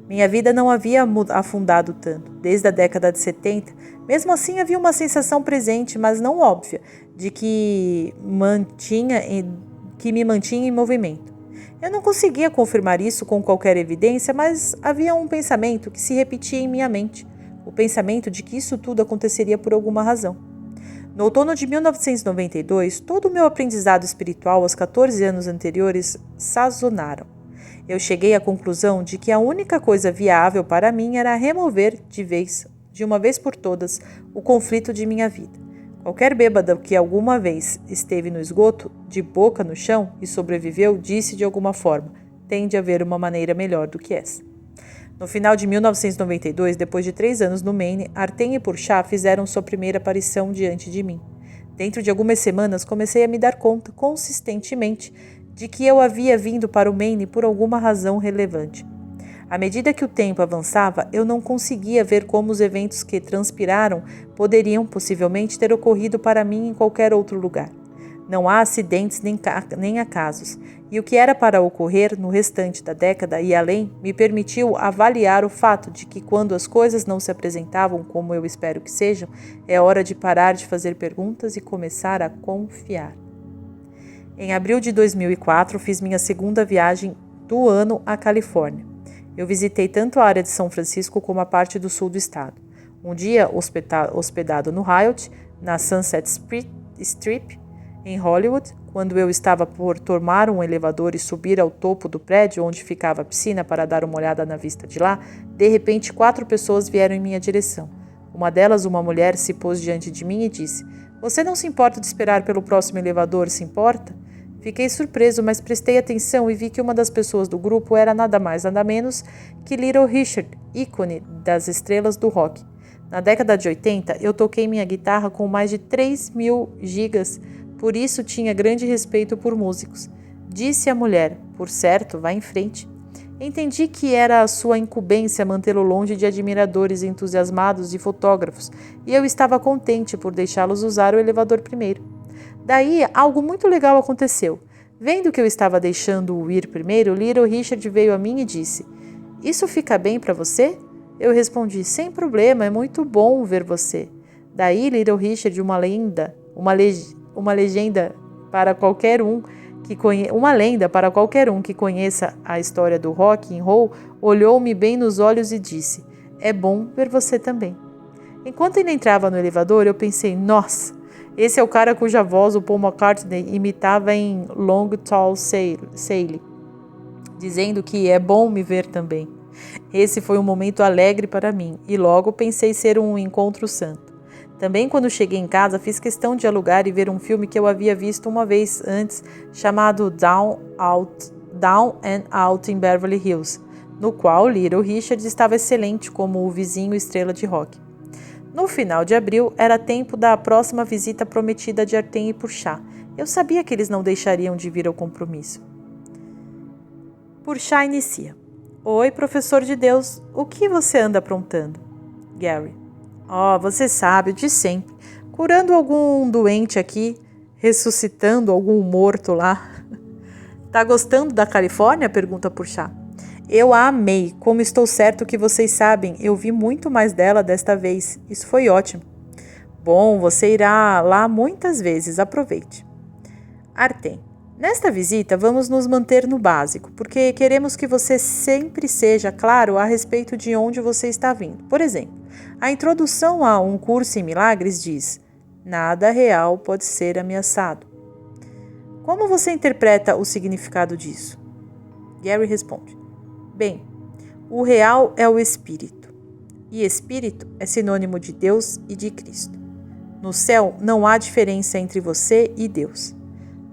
Minha vida não havia afundado tanto. Desde a década de 70, mesmo assim havia uma sensação presente, mas não óbvia, de que me mantinha em movimento. Eu não conseguia confirmar isso com qualquer evidência, mas havia um pensamento que se repetia em minha mente, o pensamento de que isso tudo aconteceria por alguma razão. No outono de 1992, todo o meu aprendizado espiritual aos 14 anos anteriores sazonaram. Eu cheguei à conclusão de que a única coisa viável para mim era remover de uma vez por todas, o conflito de minha vida. Qualquer bêbado que alguma vez esteve no esgoto, de boca no chão e sobreviveu, disse de alguma forma: tem de haver uma maneira melhor do que essa. No final de 1992, depois de 3 anos no Maine, Artem e Purchá fizeram sua primeira aparição diante de mim. Dentro de algumas semanas, comecei a me dar conta, consistentemente, de que eu havia vindo para o Maine por alguma razão relevante. À medida que o tempo avançava, eu não conseguia ver como os eventos que transpiraram poderiam possivelmente ter ocorrido para mim em qualquer outro lugar. Não há acidentes nem acasos, e o que era para ocorrer no restante da década e além me permitiu avaliar o fato de que quando as coisas não se apresentavam como eu espero que sejam, é hora de parar de fazer perguntas e começar a confiar. Em abril de 2004, fiz minha segunda viagem do ano à Califórnia. Eu visitei tanto a área de São Francisco como a parte do sul do estado. Um dia, hospedado no Hyatt, na Sunset Strip, em Hollywood, quando eu estava por tomar um elevador e subir ao topo do prédio onde ficava a piscina para dar uma olhada na vista de lá, de repente 4 pessoas vieram em minha direção. Uma delas, uma mulher, se pôs diante de mim e disse: "Você não se importa de esperar pelo próximo elevador, se importa?" Fiquei surpreso, mas prestei atenção e vi que uma das pessoas do grupo era nada mais nada menos que Little Richard, ícone das estrelas do rock. Na década de 80, eu toquei minha guitarra com mais de 3.000 gigas, por isso tinha grande respeito por músicos. Disse a mulher: "Por certo, vá em frente." Entendi que era a sua incumbência mantê-lo longe de admiradores entusiasmados e fotógrafos, e eu estava contente por deixá-los usar o elevador primeiro. Daí, algo muito legal aconteceu. Vendo que eu estava deixando-o ir primeiro, Little Richard veio a mim e disse: "Isso fica bem para você?" Eu respondi: "Sem problema, é muito bom ver você." Daí, Little Richard, uma lenda para qualquer um que conheça a história do rock and roll, olhou-me bem nos olhos e disse: "É bom ver você também." Enquanto ele entrava no elevador, eu pensei: nossa, esse é o cara cuja voz o Paul McCartney imitava em Long Tall Sailing, dizendo que é bom me ver também. Esse foi um momento alegre para mim e logo pensei ser um encontro santo. Também quando cheguei em casa fiz questão de alugar e ver um filme que eu havia visto uma vez antes, chamado Down and Out in Beverly Hills, no qual Little Richard estava excelente como o vizinho estrela de rock. No final de abril, era tempo da próxima visita prometida de Artem e Purchá. Eu sabia que eles não deixariam de vir ao compromisso. Purchá inicia: "Oi, professor de Deus, o que você anda aprontando?" Gary: "Oh, você sabe, o de sempre. Curando algum doente aqui, ressuscitando algum morto lá." "Tá gostando da Califórnia?" pergunta Purchá. "Eu a amei, como estou certo que vocês sabem, eu vi muito mais dela desta vez. Isso foi ótimo." "Bom, você irá lá muitas vezes, aproveite." Artem: "Nesta visita vamos nos manter no básico, porque queremos que você sempre seja claro a respeito de onde você está vindo. Por exemplo, a introdução a um curso em milagres diz: nada real pode ser ameaçado." "Como você interpreta o significado disso?" Gary responde: "Bem, o real é o espírito, e espírito é sinônimo de Deus e de Cristo. No céu não há diferença entre você e Deus.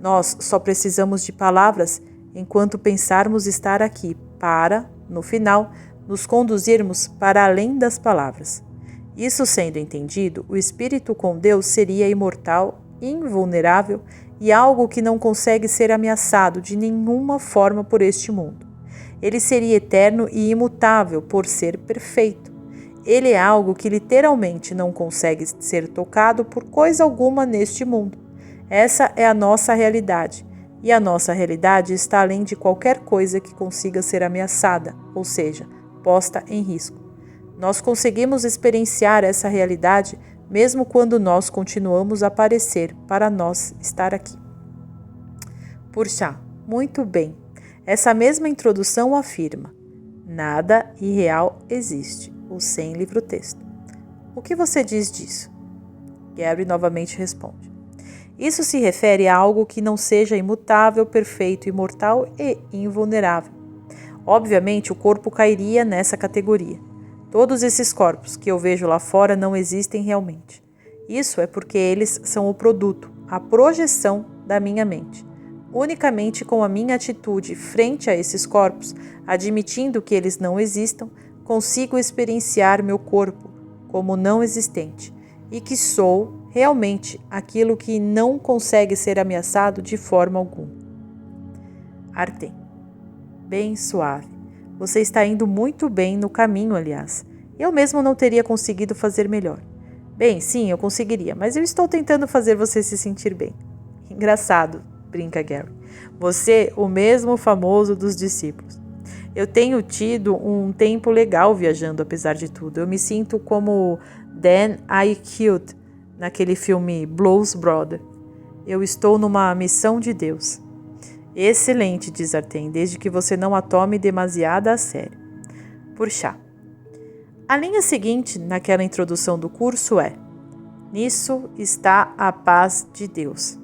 Nós só precisamos de palavras enquanto pensarmos estar aqui para, no final, nos conduzirmos para além das palavras. Isso sendo entendido, o espírito com Deus seria imortal, invulnerável e algo que não consegue ser ameaçado de nenhuma forma por este mundo. Ele seria eterno e imutável por ser perfeito. Ele é algo que literalmente não consegue ser tocado por coisa alguma neste mundo. Essa é a nossa realidade, e a nossa realidade está além de qualquer coisa que consiga ser ameaçada, ou seja, posta em risco. Nós conseguimos experienciar essa realidade mesmo quando nós continuamos a parecer para nós estar aqui. Porchat, muito bem. Essa mesma introdução afirma: nada irreal existe. O sem livro-texto. O que você diz disso? Gary novamente responde: isso se refere a algo que não seja imutável, perfeito, imortal e invulnerável. Obviamente, o corpo cairia nessa categoria. Todos esses corpos que eu vejo lá fora não existem realmente. Isso é porque eles são o produto, a projeção da minha mente. Unicamente com a minha atitude frente a esses corpos, admitindo que eles não existam, consigo experienciar meu corpo como não existente e que sou realmente aquilo que não consegue ser ameaçado de forma alguma. Artem, bem suave. Você está indo muito bem no caminho, aliás. Eu mesmo não teria conseguido fazer melhor. Bem, sim, eu conseguiria, mas eu estou tentando fazer você se sentir bem. Engraçado, brinca Gary. Você, o mesmo famoso dos discípulos. Eu tenho tido um tempo legal viajando, apesar de tudo. Eu me sinto como Dan Aykroyd, naquele filme Blues Brother. Eu estou numa missão de Deus. Excelente, diz Artem, desde que você não a tome demasiada a sério. Porchat. A linha seguinte, naquela introdução do curso é: nisso está a paz de Deus.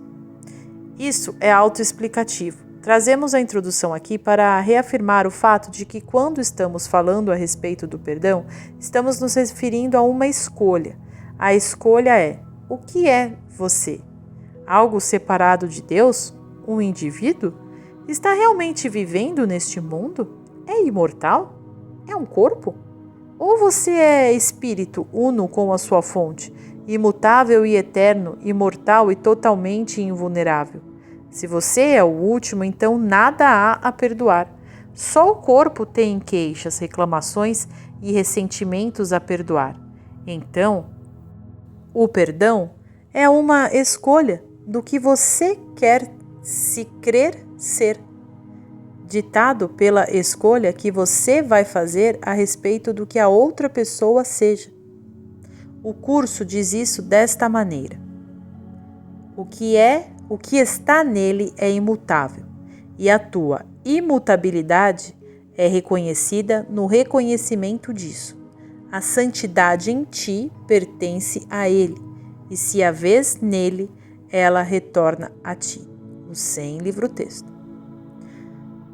Isso é autoexplicativo. Trazemos a introdução aqui para reafirmar o fato de que quando estamos falando a respeito do perdão, estamos nos referindo a uma escolha. A escolha é: o que é você? Algo separado de Deus? Um indivíduo? Está realmente vivendo neste mundo? É imortal? É um corpo? Ou você é espírito uno com a sua fonte, imutável e eterno, imortal e totalmente invulnerável? Se você é o último, então nada há a perdoar. Só o corpo tem queixas, reclamações e ressentimentos a perdoar. Então, o perdão é uma escolha do que você quer se crer ser, ditado pela escolha que você vai fazer a respeito do que a outra pessoa seja. O curso diz isso desta maneira: o que está nele é imutável, e a tua imutabilidade é reconhecida no reconhecimento disso. A santidade em ti pertence a ele, e se a vês nele, ela retorna a ti. O sem livro-texto.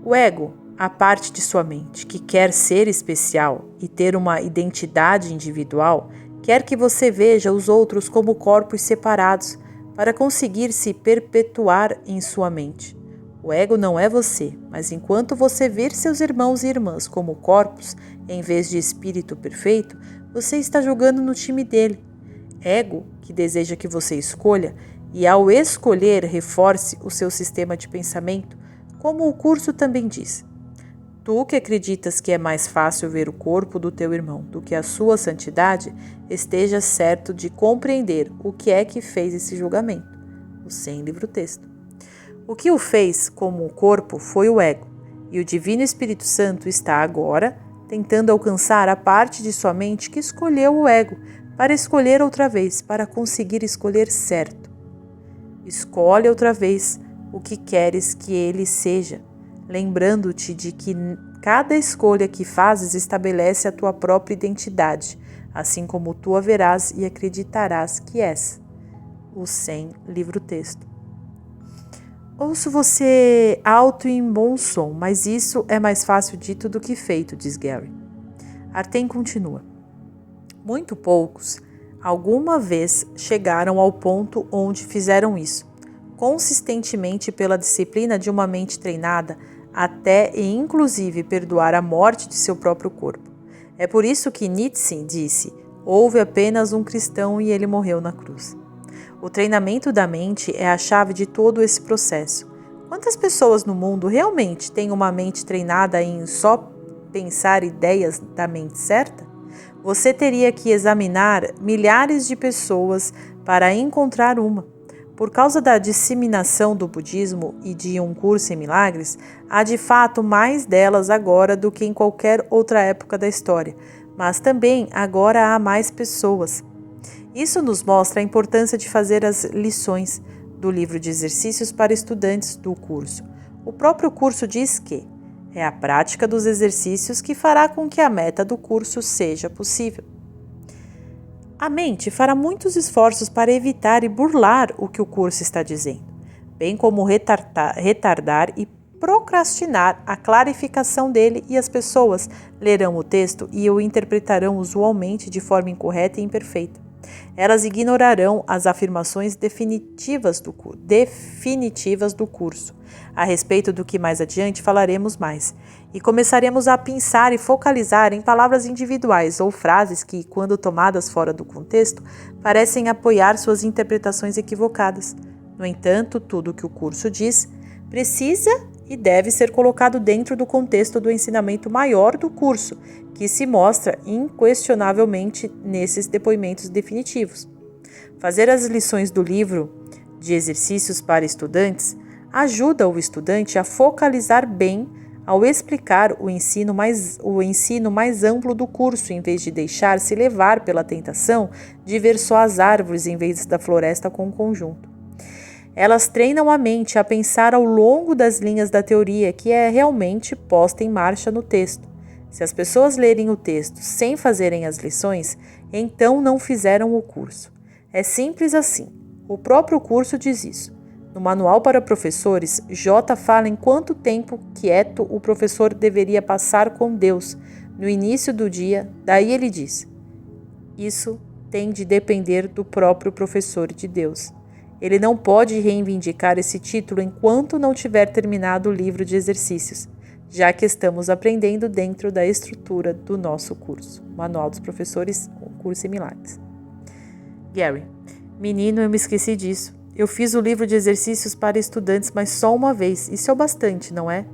O ego, a parte de sua mente que quer ser especial e ter uma identidade individual, quer que você veja os outros como corpos separados para conseguir se perpetuar em sua mente. O ego não é você, mas enquanto você vir seus irmãos e irmãs como corpos, em vez de espírito perfeito, você está jogando no time dele. Ego, que deseja que você escolha, e ao escolher reforce o seu sistema de pensamento, como o curso também diz. Tu que acreditas que é mais fácil ver o corpo do teu irmão do que a sua santidade, esteja certo de compreender o que é que fez esse julgamento. O sem livro-texto. O que o fez como o corpo foi o ego, e o Divino Espírito Santo está agora tentando alcançar a parte de sua mente que escolheu o ego, para escolher outra vez, para conseguir escolher certo. Escolhe outra vez o que queres que ele seja, lembrando-te de que cada escolha que fazes estabelece a tua própria identidade, assim como tu a verás e acreditarás que és. O sem livro-texto. Ouço você alto e em bom som, mas isso é mais fácil dito do que feito, diz Gary. Artem continua. Muito poucos, alguma vez, chegaram ao ponto onde fizeram isso, consistentemente pela disciplina de uma mente treinada, até e inclusive perdoar a morte de seu próprio corpo. É por isso que Nietzsche disse: houve apenas um cristão e ele morreu na cruz. O treinamento da mente é a chave de todo esse processo. Quantas pessoas no mundo realmente têm uma mente treinada em só pensar ideias da mente certa? Você teria que examinar milhares de pessoas para encontrar uma. Por causa da disseminação do budismo e de um curso em milagres, há de fato mais delas agora do que em qualquer outra época da história, mas também agora há mais pessoas. Isso nos mostra a importância de fazer as lições do livro de exercícios para estudantes do curso. O próprio curso diz que é a prática dos exercícios que fará com que a meta do curso seja possível. A mente fará muitos esforços para evitar e burlar o que o curso está dizendo, bem como retardar e procrastinar a clarificação dele, e as pessoas lerão o texto e o interpretarão usualmente de forma incorreta e imperfeita. Elas ignorarão as afirmações definitivas do curso, a respeito do que mais adiante falaremos mais, e começaremos a pensar e focalizar em palavras individuais ou frases que, quando tomadas fora do contexto, parecem apoiar suas interpretações equivocadas. No entanto, tudo o que o curso diz precisa e deve ser colocado dentro do contexto do ensinamento maior do curso, que se mostra inquestionavelmente nesses depoimentos definitivos. Fazer as lições do livro de exercícios para estudantes ajuda o estudante a focalizar bem ao explicar o ensino mais amplo do curso, em vez de deixar-se levar pela tentação de ver só as árvores em vez da floresta com o conjunto. Elas treinam a mente a pensar ao longo das linhas da teoria que é realmente posta em marcha no texto. Se as pessoas lerem o texto sem fazerem as lições, então não fizeram o curso. É simples assim. O próprio curso diz isso. No Manual para Professores, J fala em quanto tempo quieto o professor deveria passar com Deus no início do dia. Daí ele diz: isso tem de depender do próprio professor de Deus. Ele não pode reivindicar esse título enquanto não tiver terminado o livro de exercícios, já que estamos aprendendo dentro da estrutura do nosso curso. Manual dos Professores, Curso em Milagres. Gary: menino, eu me esqueci disso. Eu fiz o livro de exercícios para estudantes, mas só uma vez. Isso é o bastante, não é?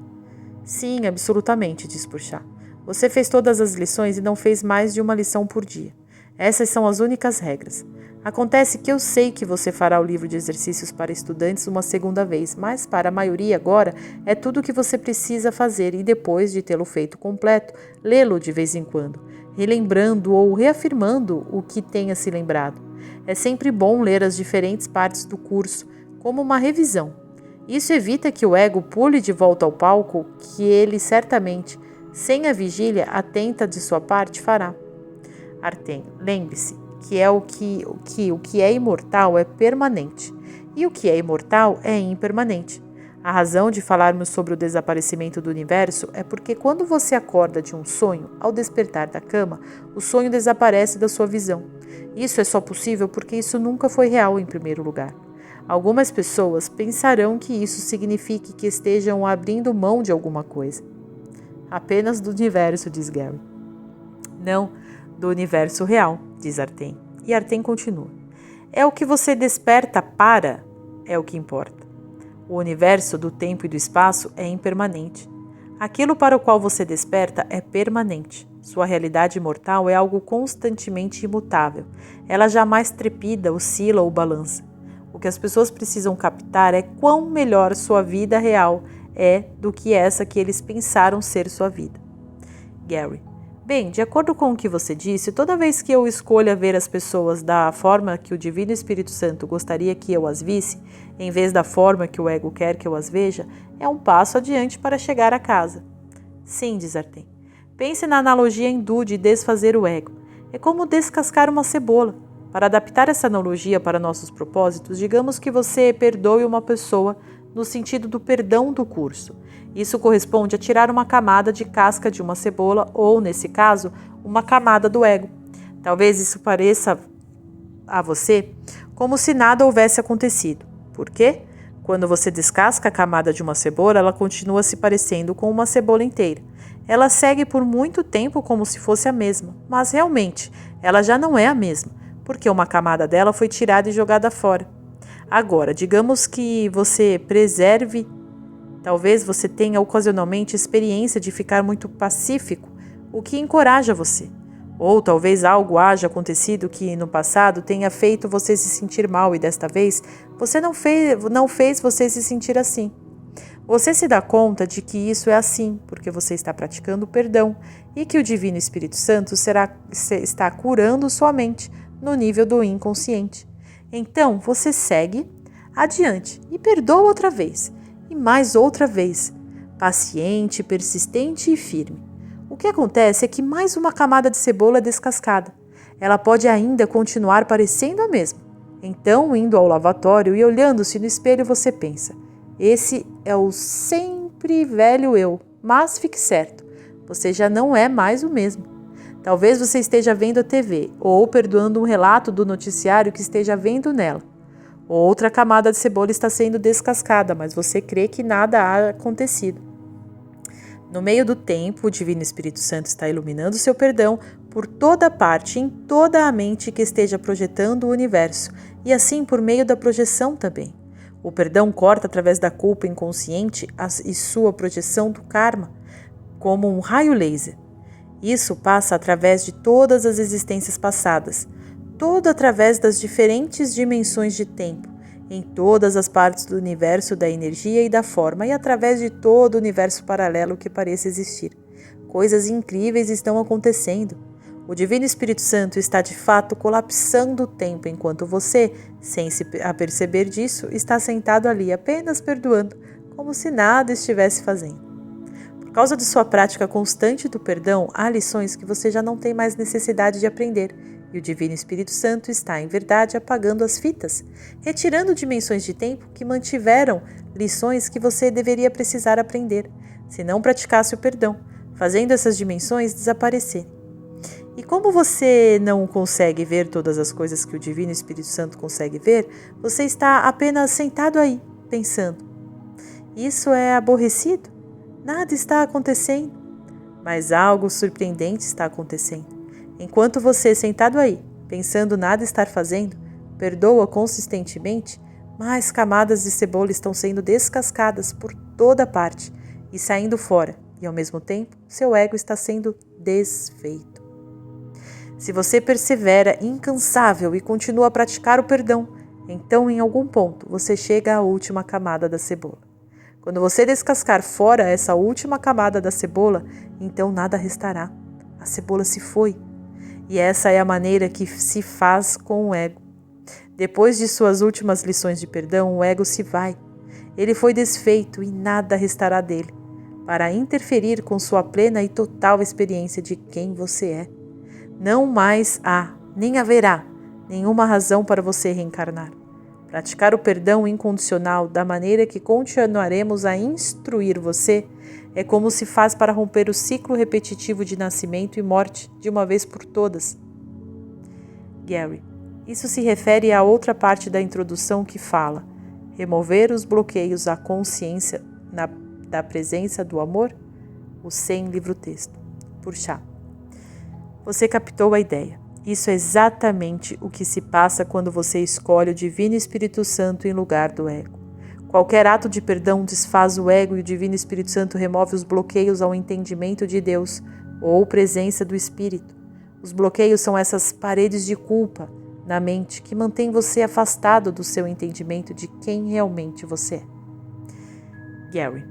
Sim, absolutamente, diz Purchá. Você fez todas as lições e não fez mais de uma lição por dia. Essas são as únicas regras. Acontece que eu sei que você fará o livro de exercícios para estudantes uma segunda vez, mas para a maioria agora é tudo o que você precisa fazer, e depois de tê-lo feito completo, lê-lo de vez em quando, relembrando ou reafirmando o que tenha se lembrado. É sempre bom ler as diferentes partes do curso, como uma revisão. Isso evita que o ego pule de volta ao palco, que ele certamente, sem a vigília atenta de sua parte, fará. Artem: lembre-se que o que é imortal é permanente, e o que é imortal é impermanente. A razão de falarmos sobre o desaparecimento do universo é porque quando você acorda de um sonho, ao despertar da cama, o sonho desaparece da sua visão. Isso é só possível porque isso nunca foi real em primeiro lugar. Algumas pessoas pensarão que isso signifique que estejam abrindo mão de alguma coisa. Apenas do universo, diz Gary. Não, do universo real, diz Artem. E Artem continua: é o que você desperta para, é o que importa. O universo do tempo e do espaço é impermanente. Aquilo para o qual você desperta é permanente. Sua realidade mortal é algo constantemente imutável. Ela jamais trepida, oscila ou balança. O que as pessoas precisam captar é quão melhor sua vida real é do que essa que eles pensaram ser sua vida. Gary: bem, de acordo com o que você disse, toda vez que eu escolha ver as pessoas da forma que o Divino Espírito Santo gostaria que eu as visse, em vez da forma que o ego quer que eu as veja, é um passo adiante para chegar a casa. Sim, diz Artem. Pense na analogia hindu de desfazer o ego. É como descascar uma cebola. Para adaptar essa analogia para nossos propósitos, digamos que você perdoe uma pessoa no sentido do perdão do curso. Isso corresponde a tirar uma camada de casca de uma cebola ou, nesse caso, uma camada do ego. Talvez isso pareça a você como se nada houvesse acontecido. Por quê? Quando você descasca a camada de uma cebola, ela continua se parecendo com uma cebola inteira. Ela segue por muito tempo como se fosse a mesma, mas realmente ela já não é a mesma, porque uma camada dela foi tirada e jogada fora. Agora, digamos que você preserve. Talvez você tenha ocasionalmente experiência de ficar muito pacífico, o que encoraja você. Ou talvez algo haja acontecido que no passado tenha feito você se sentir mal e desta vez você não fez você se sentir assim. Você se dá conta de que isso é assim porque você está praticando o perdão e que o Divino Espírito Santo está curando sua mente no nível do inconsciente. Então você segue adiante e perdoa outra vez e mais outra vez, paciente, persistente e firme. O que acontece é que mais uma camada de cebola é descascada. Ela pode ainda continuar parecendo a mesma. Então, indo ao lavatório e olhando-se no espelho, você pensa: esse é o sempre velho eu, mas fique certo, você já não é mais o mesmo. Talvez você esteja vendo a TV ou perdoando um relato do noticiário que esteja vendo nela. Outra camada de cebola está sendo descascada, mas você crê que nada há acontecido. No meio do tempo, o Divino Espírito Santo está iluminando seu perdão por toda parte, em toda a mente que esteja projetando o universo, e assim por meio da projeção também. O perdão corta através da culpa inconsciente e sua projeção do karma, como um raio laser. Isso passa através de todas as existências passadas, todo através das diferentes dimensões de tempo, em todas as partes do universo da energia e da forma e através de todo o universo paralelo que pareça existir. Coisas incríveis estão acontecendo. O Divino Espírito Santo está de fato colapsando o tempo enquanto você, sem se aperceber disso, está sentado ali apenas perdoando, como se nada estivesse fazendo. Por causa de sua prática constante do perdão, há lições que você já não tem mais necessidade de aprender, e o Divino Espírito Santo está, em verdade, apagando as fitas, retirando dimensões de tempo que mantiveram lições que você deveria precisar aprender, se não praticasse o perdão, fazendo essas dimensões desaparecerem. E como você não consegue ver todas as coisas que o Divino Espírito Santo consegue ver, você está apenas sentado aí, pensando: isso é aborrecido? Nada está acontecendo. Mas algo surpreendente está acontecendo. Enquanto você, sentado aí, pensando nada estar fazendo, perdoa consistentemente, mais camadas de cebola estão sendo descascadas por toda parte e saindo fora, e ao mesmo tempo, seu ego está sendo desfeito. Se você persevera incansável e continua a praticar o perdão, então em algum ponto você chega à última camada da cebola. Quando você descascar fora essa última camada da cebola, então nada restará. A cebola se foi. E essa é a maneira que se faz com o ego. Depois de suas últimas lições de perdão, o ego se vai. Ele foi desfeito e nada restará dele, para interferir com sua plena e total experiência de quem você é. Não mais há, nem haverá, nenhuma razão para você reencarnar. Praticar o perdão incondicional da maneira que continuaremos a instruir você é como se faz para romper o ciclo repetitivo de nascimento e morte de uma vez por todas. Gary, isso se refere à outra parte da introdução que fala: remover os bloqueios à consciência da presença do amor? O 100 livro-texto, por Chá. Você captou a ideia. Isso é exatamente o que se passa quando você escolhe o Divino Espírito Santo em lugar do ego. Qualquer ato de perdão desfaz o ego e o Divino Espírito Santo remove os bloqueios ao entendimento de Deus ou presença do Espírito. Os bloqueios são essas paredes de culpa na mente que mantêm você afastado do seu entendimento de quem realmente você é. Gary,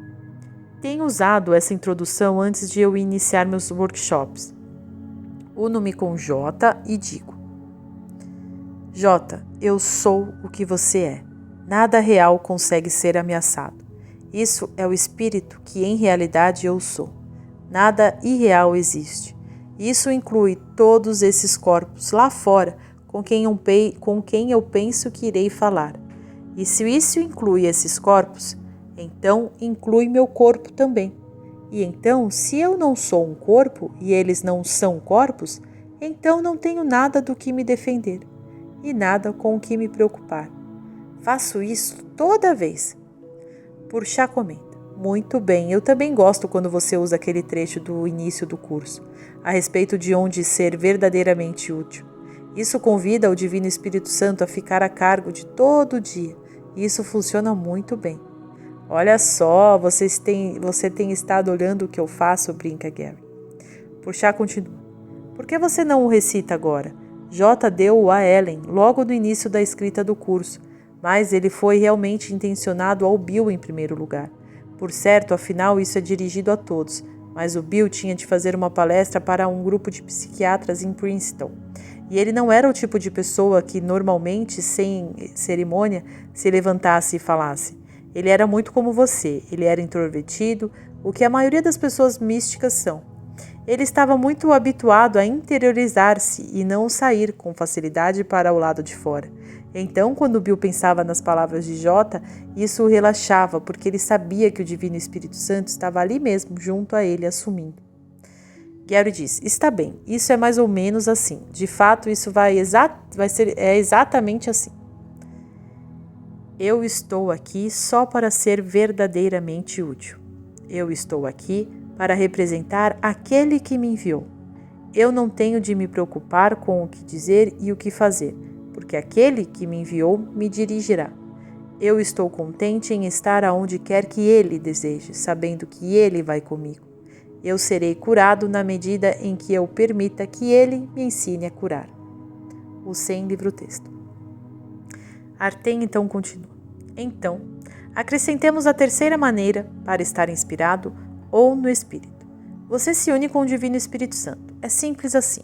tenho usado essa introdução antes de eu iniciar meus workshops. Uno-me com J e digo: J, eu sou o que você é. Nada real consegue ser ameaçado. Isso é o espírito que em realidade eu sou. Nada irreal existe. Isso inclui todos esses corpos lá fora com quem eu penso que irei falar. E se isso inclui esses corpos, então inclui meu corpo também. E então, se eu não sou um corpo e eles não são corpos, então não tenho nada do que me defender e nada com o que me preocupar. Faço isso toda vez. Por Chá comenta: muito bem, eu também gosto quando você usa aquele trecho do início do curso, a respeito de onde ser verdadeiramente útil. Isso convida o Divino Espírito Santo a ficar a cargo de todo o dia, e isso funciona muito bem. Olha só, você tem estado olhando o que eu faço, brinca Gary. Por Chá continua: Por que você não o recita agora? J deu-o a Ellen logo no início da escrita do curso, mas ele foi realmente intencionado ao Bill em primeiro lugar. Por certo, afinal, isso é dirigido a todos, mas o Bill tinha de fazer uma palestra para um grupo de psiquiatras em Princeton. E ele não era o tipo de pessoa que normalmente, sem cerimônia, se levantasse e falasse. Ele era muito como você, ele era introvertido, o que a maioria das pessoas místicas são. Ele estava muito habituado a interiorizar-se e não sair com facilidade para o lado de fora. Então, quando Bill pensava nas palavras de J, isso o relaxava, porque ele sabia que o Divino Espírito Santo estava ali mesmo, junto a ele, assumindo. Gary diz, está bem, isso é mais ou menos assim. De fato, isso é exatamente assim. Eu estou aqui só para ser verdadeiramente útil. Eu estou aqui para representar aquele que me enviou. Eu não tenho de me preocupar com o que dizer e o que fazer, porque aquele que me enviou me dirigirá. Eu estou contente em estar aonde quer que ele deseje, sabendo que ele vai comigo. Eu serei curado na medida em que eu permita que ele me ensine a curar. O sem livro-texto. Artem então continua. Então, acrescentemos a terceira maneira para estar inspirado ou no Espírito. Você se une com o Divino Espírito Santo. É simples assim.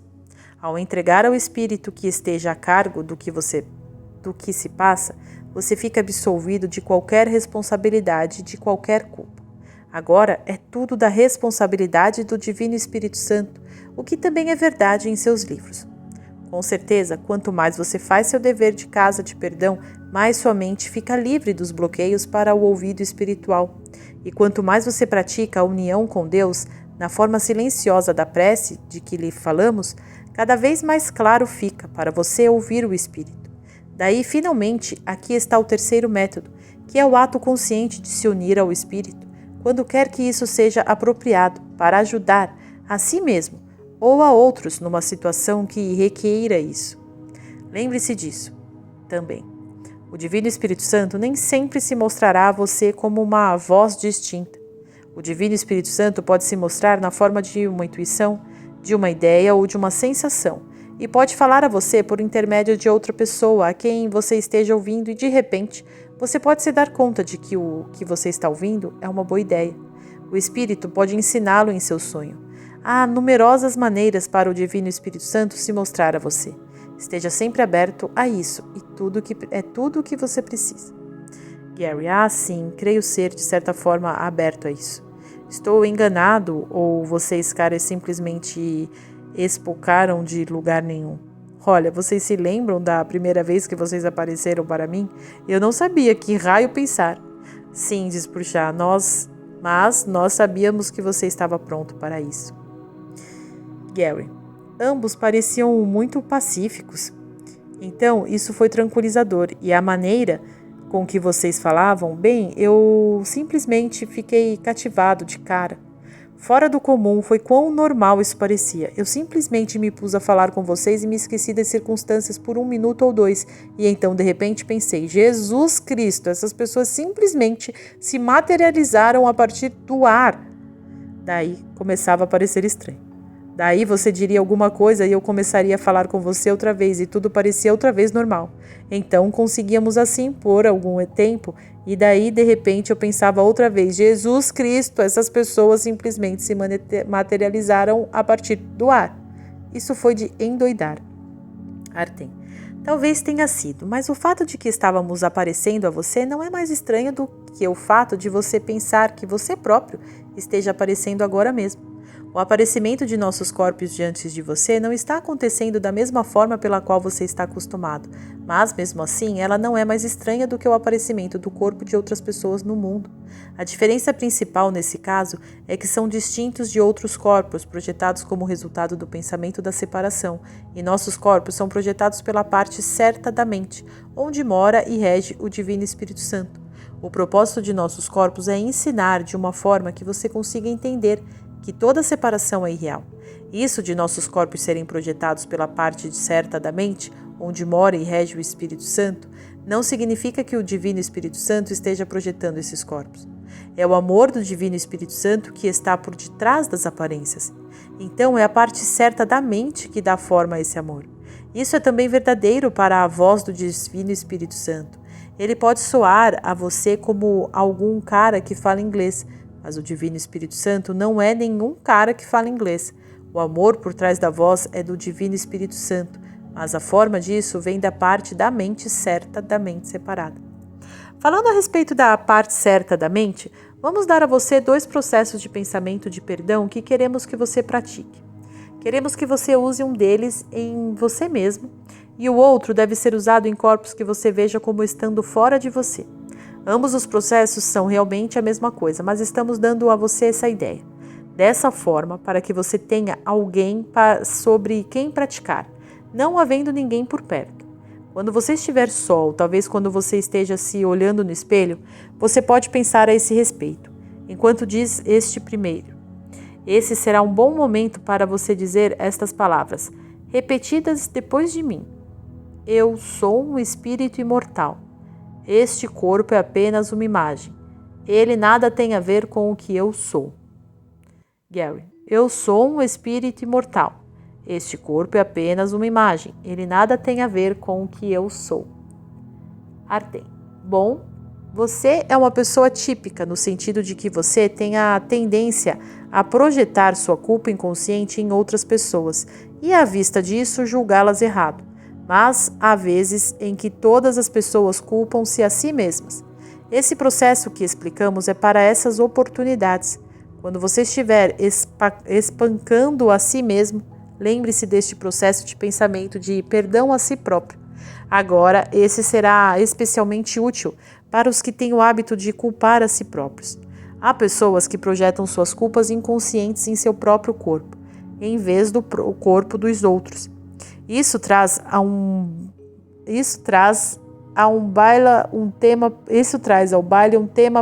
Ao entregar ao Espírito que esteja a cargo do que se passa, você fica absolvido de qualquer responsabilidade, de qualquer culpa. Agora é tudo da responsabilidade do Divino Espírito Santo, o que também é verdade em seus livros. Com certeza, quanto mais você faz seu dever de casa de perdão, mais sua mente fica livre dos bloqueios para o ouvido espiritual. E quanto mais você pratica a união com Deus, na forma silenciosa da prece de que lhe falamos, cada vez mais claro fica para você ouvir o Espírito. Daí, finalmente, aqui está o terceiro método, que é o ato consciente de se unir ao Espírito, quando quer que isso seja apropriado, para ajudar a si mesmo ou a outros numa situação que requeira isso. Lembre-se disso também. O Divino Espírito Santo nem sempre se mostrará a você como uma voz distinta. O Divino Espírito Santo pode se mostrar na forma de uma intuição, de uma ideia ou de uma sensação, e pode falar a você por intermédio de outra pessoa a quem você esteja ouvindo e, de repente, você pode se dar conta de que o que você está ouvindo é uma boa ideia. O Espírito pode ensiná-lo em seu sonho. Há numerosas maneiras para o Divino Espírito Santo se mostrar a você. Esteja sempre aberto a isso e é tudo o que você precisa. Gary, sim, creio ser de certa forma aberto a isso. Estou enganado ou vocês caras simplesmente espocaram de lugar nenhum? Olha, vocês se lembram da primeira vez que vocês apareceram para mim? Eu não sabia que raio pensar. Sim, diz Purchá, mas nós sabíamos que você estava pronto para isso. Gary, ambos pareciam muito pacíficos. Então, isso foi tranquilizador e a maneira com que vocês falavam, bem, eu simplesmente fiquei cativado de cara. Fora do comum foi quão normal isso parecia. Eu simplesmente me pus a falar com vocês e me esqueci das circunstâncias por 1 minuto ou 2. E então, de repente, pensei, Jesus Cristo, essas pessoas simplesmente se materializaram a partir do ar. Daí, começava a parecer estranho. Daí você diria alguma coisa e eu começaria a falar com você outra vez e tudo parecia outra vez normal. Então conseguíamos assim por algum tempo e daí de repente eu pensava outra vez, Jesus Cristo, essas pessoas simplesmente se materializaram a partir do ar. Isso foi de endoidar. Artem. Talvez tenha sido, mas o fato de que estávamos aparecendo a você não é mais estranho do que o fato de você pensar que você próprio esteja aparecendo agora mesmo. O aparecimento de nossos corpos diante de você não está acontecendo da mesma forma pela qual você está acostumado, mas, mesmo assim, ela não é mais estranha do que o aparecimento do corpo de outras pessoas no mundo. A diferença principal nesse caso é que são distintos de outros corpos projetados como resultado do pensamento da separação, e nossos corpos são projetados pela parte certa da mente, onde mora e rege o Divino Espírito Santo. O propósito de nossos corpos é ensinar de uma forma que você consiga entender que toda separação é irreal. Isso de nossos corpos serem projetados pela parte certa da mente, onde mora e rege o Espírito Santo, não significa que o Divino Espírito Santo esteja projetando esses corpos. É o amor do Divino Espírito Santo que está por detrás das aparências. Então é a parte certa da mente que dá forma a esse amor. Isso é também verdadeiro para a voz do Divino Espírito Santo. Ele pode soar a você como algum cara que fala inglês, mas o Divino Espírito Santo não é nenhum cara que fala inglês. O amor por trás da voz é do Divino Espírito Santo, mas a forma disso vem da parte da mente certa da mente separada. Falando a respeito da parte certa da mente, vamos dar a você 2 processos de pensamento de perdão que queremos que você pratique. Queremos que você use um deles em você mesmo e o outro deve ser usado em corpos que você veja como estando fora de você. Ambos os processos são realmente a mesma coisa, mas estamos dando a você essa ideia. Dessa forma, para que você tenha alguém sobre quem praticar, não havendo ninguém por perto. Quando você estiver só, ou talvez quando você esteja se olhando no espelho, você pode pensar a esse respeito, enquanto diz este primeiro. Esse será um bom momento para você dizer estas palavras, repetidas depois de mim. Eu sou um espírito imortal. Este corpo é apenas uma imagem. Ele nada tem a ver com o que eu sou. Gary, eu sou um espírito imortal. Este corpo é apenas uma imagem. Ele nada tem a ver com o que eu sou. Artem, bom, você é uma pessoa típica no sentido de que você tem a tendência a projetar sua culpa inconsciente em outras pessoas e, à vista disso, julgá-las errado. Mas há vezes em que todas as pessoas culpam-se a si mesmas. Esse processo que explicamos é para essas oportunidades. Quando você estiver espancando a si mesmo, lembre-se deste processo de pensamento de perdão a si próprio. Agora, esse será especialmente útil para os que têm o hábito de culpar a si próprios. Há pessoas que projetam suas culpas inconscientes em seu próprio corpo, em vez do corpo dos outros. Isso traz ao baile um tema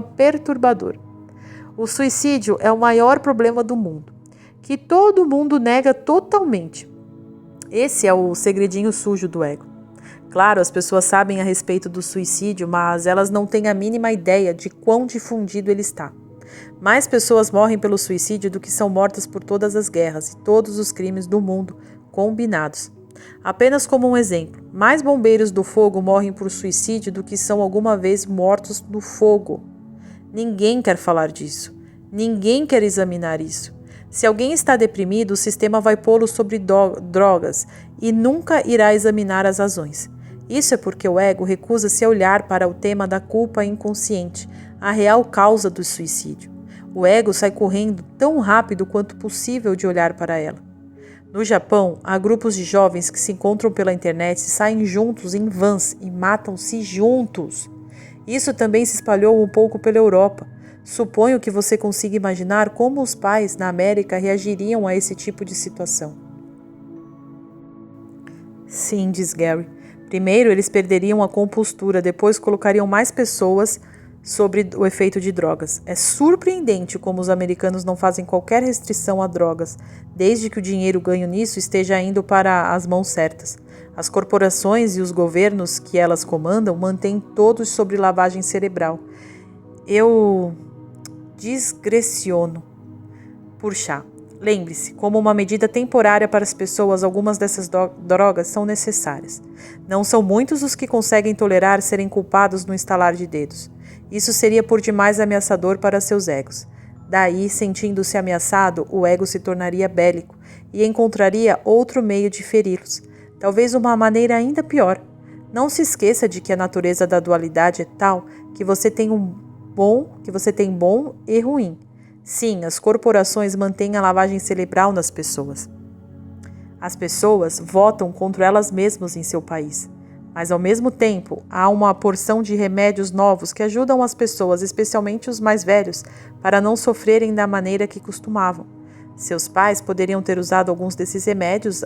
perturbador. O suicídio é o maior problema do mundo, que todo mundo nega totalmente. Esse é o segredinho sujo do ego. Claro, as pessoas sabem a respeito do suicídio, mas elas não têm a mínima ideia de quão difundido ele está. Mais pessoas morrem pelo suicídio do que são mortas por todas as guerras e todos os crimes do mundo combinados. Apenas como um exemplo, mais bombeiros do fogo morrem por suicídio do que são alguma vez mortos no fogo. Ninguém quer falar disso. Ninguém quer examinar isso. Se alguém está deprimido, o sistema vai pô-lo sobre drogas e nunca irá examinar as razões. Isso é porque o ego recusa-se a olhar para o tema da culpa inconsciente, a real causa do suicídio. O ego sai correndo tão rápido quanto possível de olhar para ela. No Japão, há grupos de jovens que se encontram pela internet e saem juntos em vans e matam-se juntos. Isso também se espalhou um pouco pela Europa. Suponho que você consiga imaginar como os pais na América reagiriam a esse tipo de situação. Sim, diz Gary. Primeiro, eles perderiam a compostura, depois colocariam mais pessoas sobre o efeito de drogas. É surpreendente como os americanos não fazem qualquer restrição a drogas, desde que o dinheiro ganho nisso esteja indo para as mãos certas. As corporações e os governos que elas comandam mantêm todos sobre lavagem cerebral. Eu discreciono por chá. Lembre-se, como uma medida temporária para as pessoas, algumas dessas drogas são necessárias. Não são muitos os que conseguem tolerar serem culpados no estalar de dedos. Isso seria por demais ameaçador para seus egos. Daí, sentindo-se ameaçado, o ego se tornaria bélico e encontraria outro meio de feri-los. Talvez uma maneira ainda pior. Não se esqueça de que a natureza da dualidade é tal que você tem bom e ruim. Sim, as corporações mantêm a lavagem cerebral nas pessoas. As pessoas votam contra elas mesmas em seu país. Mas, ao mesmo tempo, há uma porção de remédios novos que ajudam as pessoas, especialmente os mais velhos, para não sofrerem da maneira que costumavam. Seus pais poderiam ter usado alguns desses remédios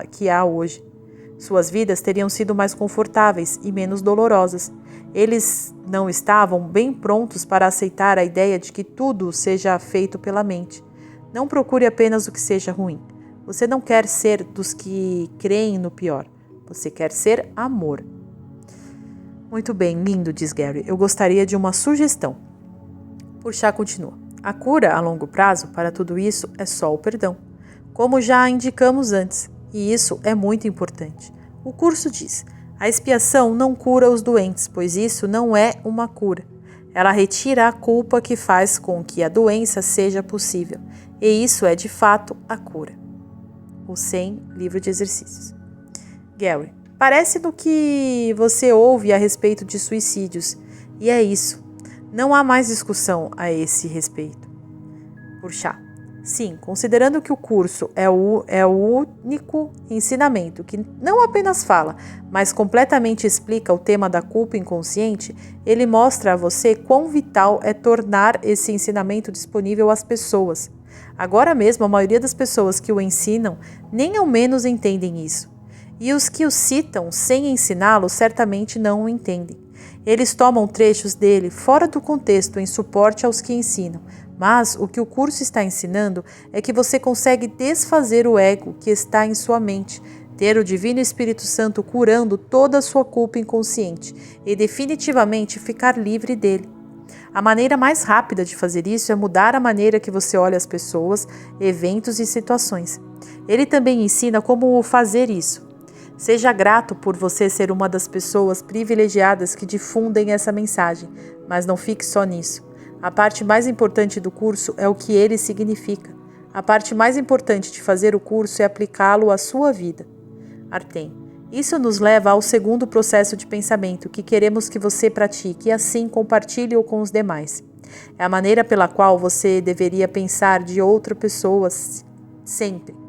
que há hoje. Suas vidas teriam sido mais confortáveis e menos dolorosas. Eles não estavam bem prontos para aceitar a ideia de que tudo seja feito pela mente. Não procure apenas o que seja ruim. Você não quer ser dos que creem no pior. Você quer ser amor. Muito bem, lindo, diz Gary. Eu gostaria de uma sugestão. Porchat continua. A cura a longo prazo para tudo isso é só o perdão. como já indicamos antes, e isso é muito importante. O curso diz: a expiação não cura os doentes, pois isso não é uma cura. Ela retira a culpa que faz com que a doença seja possível, e isso é de fato a cura. O 100, livro de exercícios. Gary, parece no que você ouve a respeito de suicídios, e é isso. Não há mais discussão a esse respeito. Porchat. Sim, considerando que o curso é o único ensinamento que não apenas fala, mas completamente explica o tema da culpa inconsciente, ele mostra a você quão vital é tornar esse ensinamento disponível às pessoas. Agora mesmo, a maioria das pessoas que o ensinam nem ao menos entendem isso. E os que o citam sem ensiná-lo certamente não o entendem. Eles tomam trechos dele fora do contexto em suporte aos que ensinam, mas o que o curso está ensinando é que você consegue desfazer o ego que está em sua mente, ter o Divino Espírito Santo curando toda a sua culpa inconsciente e definitivamente ficar livre dele. A maneira mais rápida de fazer isso é mudar a maneira que você olha as pessoas, eventos e situações. Ele também ensina como fazer isso. Seja grato por você ser uma das pessoas privilegiadas que difundem essa mensagem, mas não fique só nisso. A parte mais importante do curso é o que ele significa. A parte mais importante de fazer o curso é aplicá-lo à sua vida. Artem. Isso nos leva ao segundo processo de pensamento que queremos que você pratique e assim compartilhe-o com os demais. É a maneira pela qual você deveria pensar de outra pessoa sempre.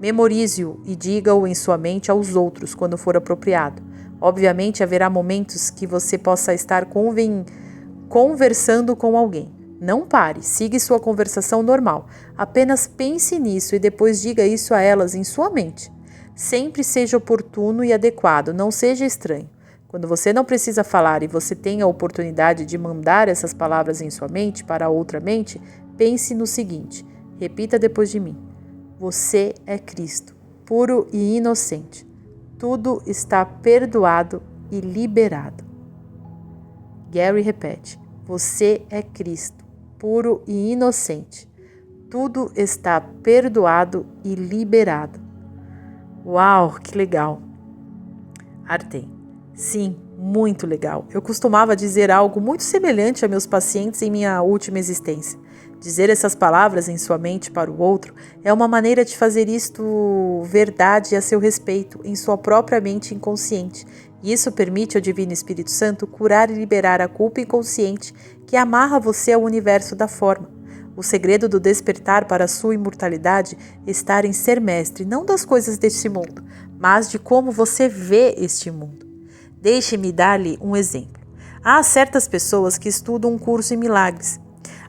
Memorize-o e diga-o em sua mente aos outros quando for apropriado. Obviamente, haverá momentos que você possa estar conversando com alguém. Não pare, siga sua conversação normal. Apenas pense nisso e depois diga isso a elas em sua mente. Sempre seja oportuno e adequado, não seja estranho. Quando você não precisa falar e você tem a oportunidade de mandar essas palavras em sua mente para outra mente, pense no seguinte, repita depois de mim. Você é Cristo, puro e inocente. Tudo está perdoado e liberado. Gary repete, você é Cristo, puro e inocente. Tudo está perdoado e liberado. Uau, que legal! Artem, sim, muito legal. Eu costumava dizer algo muito semelhante a meus pacientes em minha última existência. Dizer essas palavras em sua mente para o outro é uma maneira de fazer isto verdade a seu respeito, em sua própria mente inconsciente. E isso permite ao Divino Espírito Santo curar e liberar a culpa inconsciente que amarra você ao universo da forma. O segredo do despertar para a sua imortalidade está em ser mestre, não das coisas deste mundo, mas de como você vê este mundo. Deixe-me dar-lhe um exemplo. Há certas pessoas que estudam um curso em milagres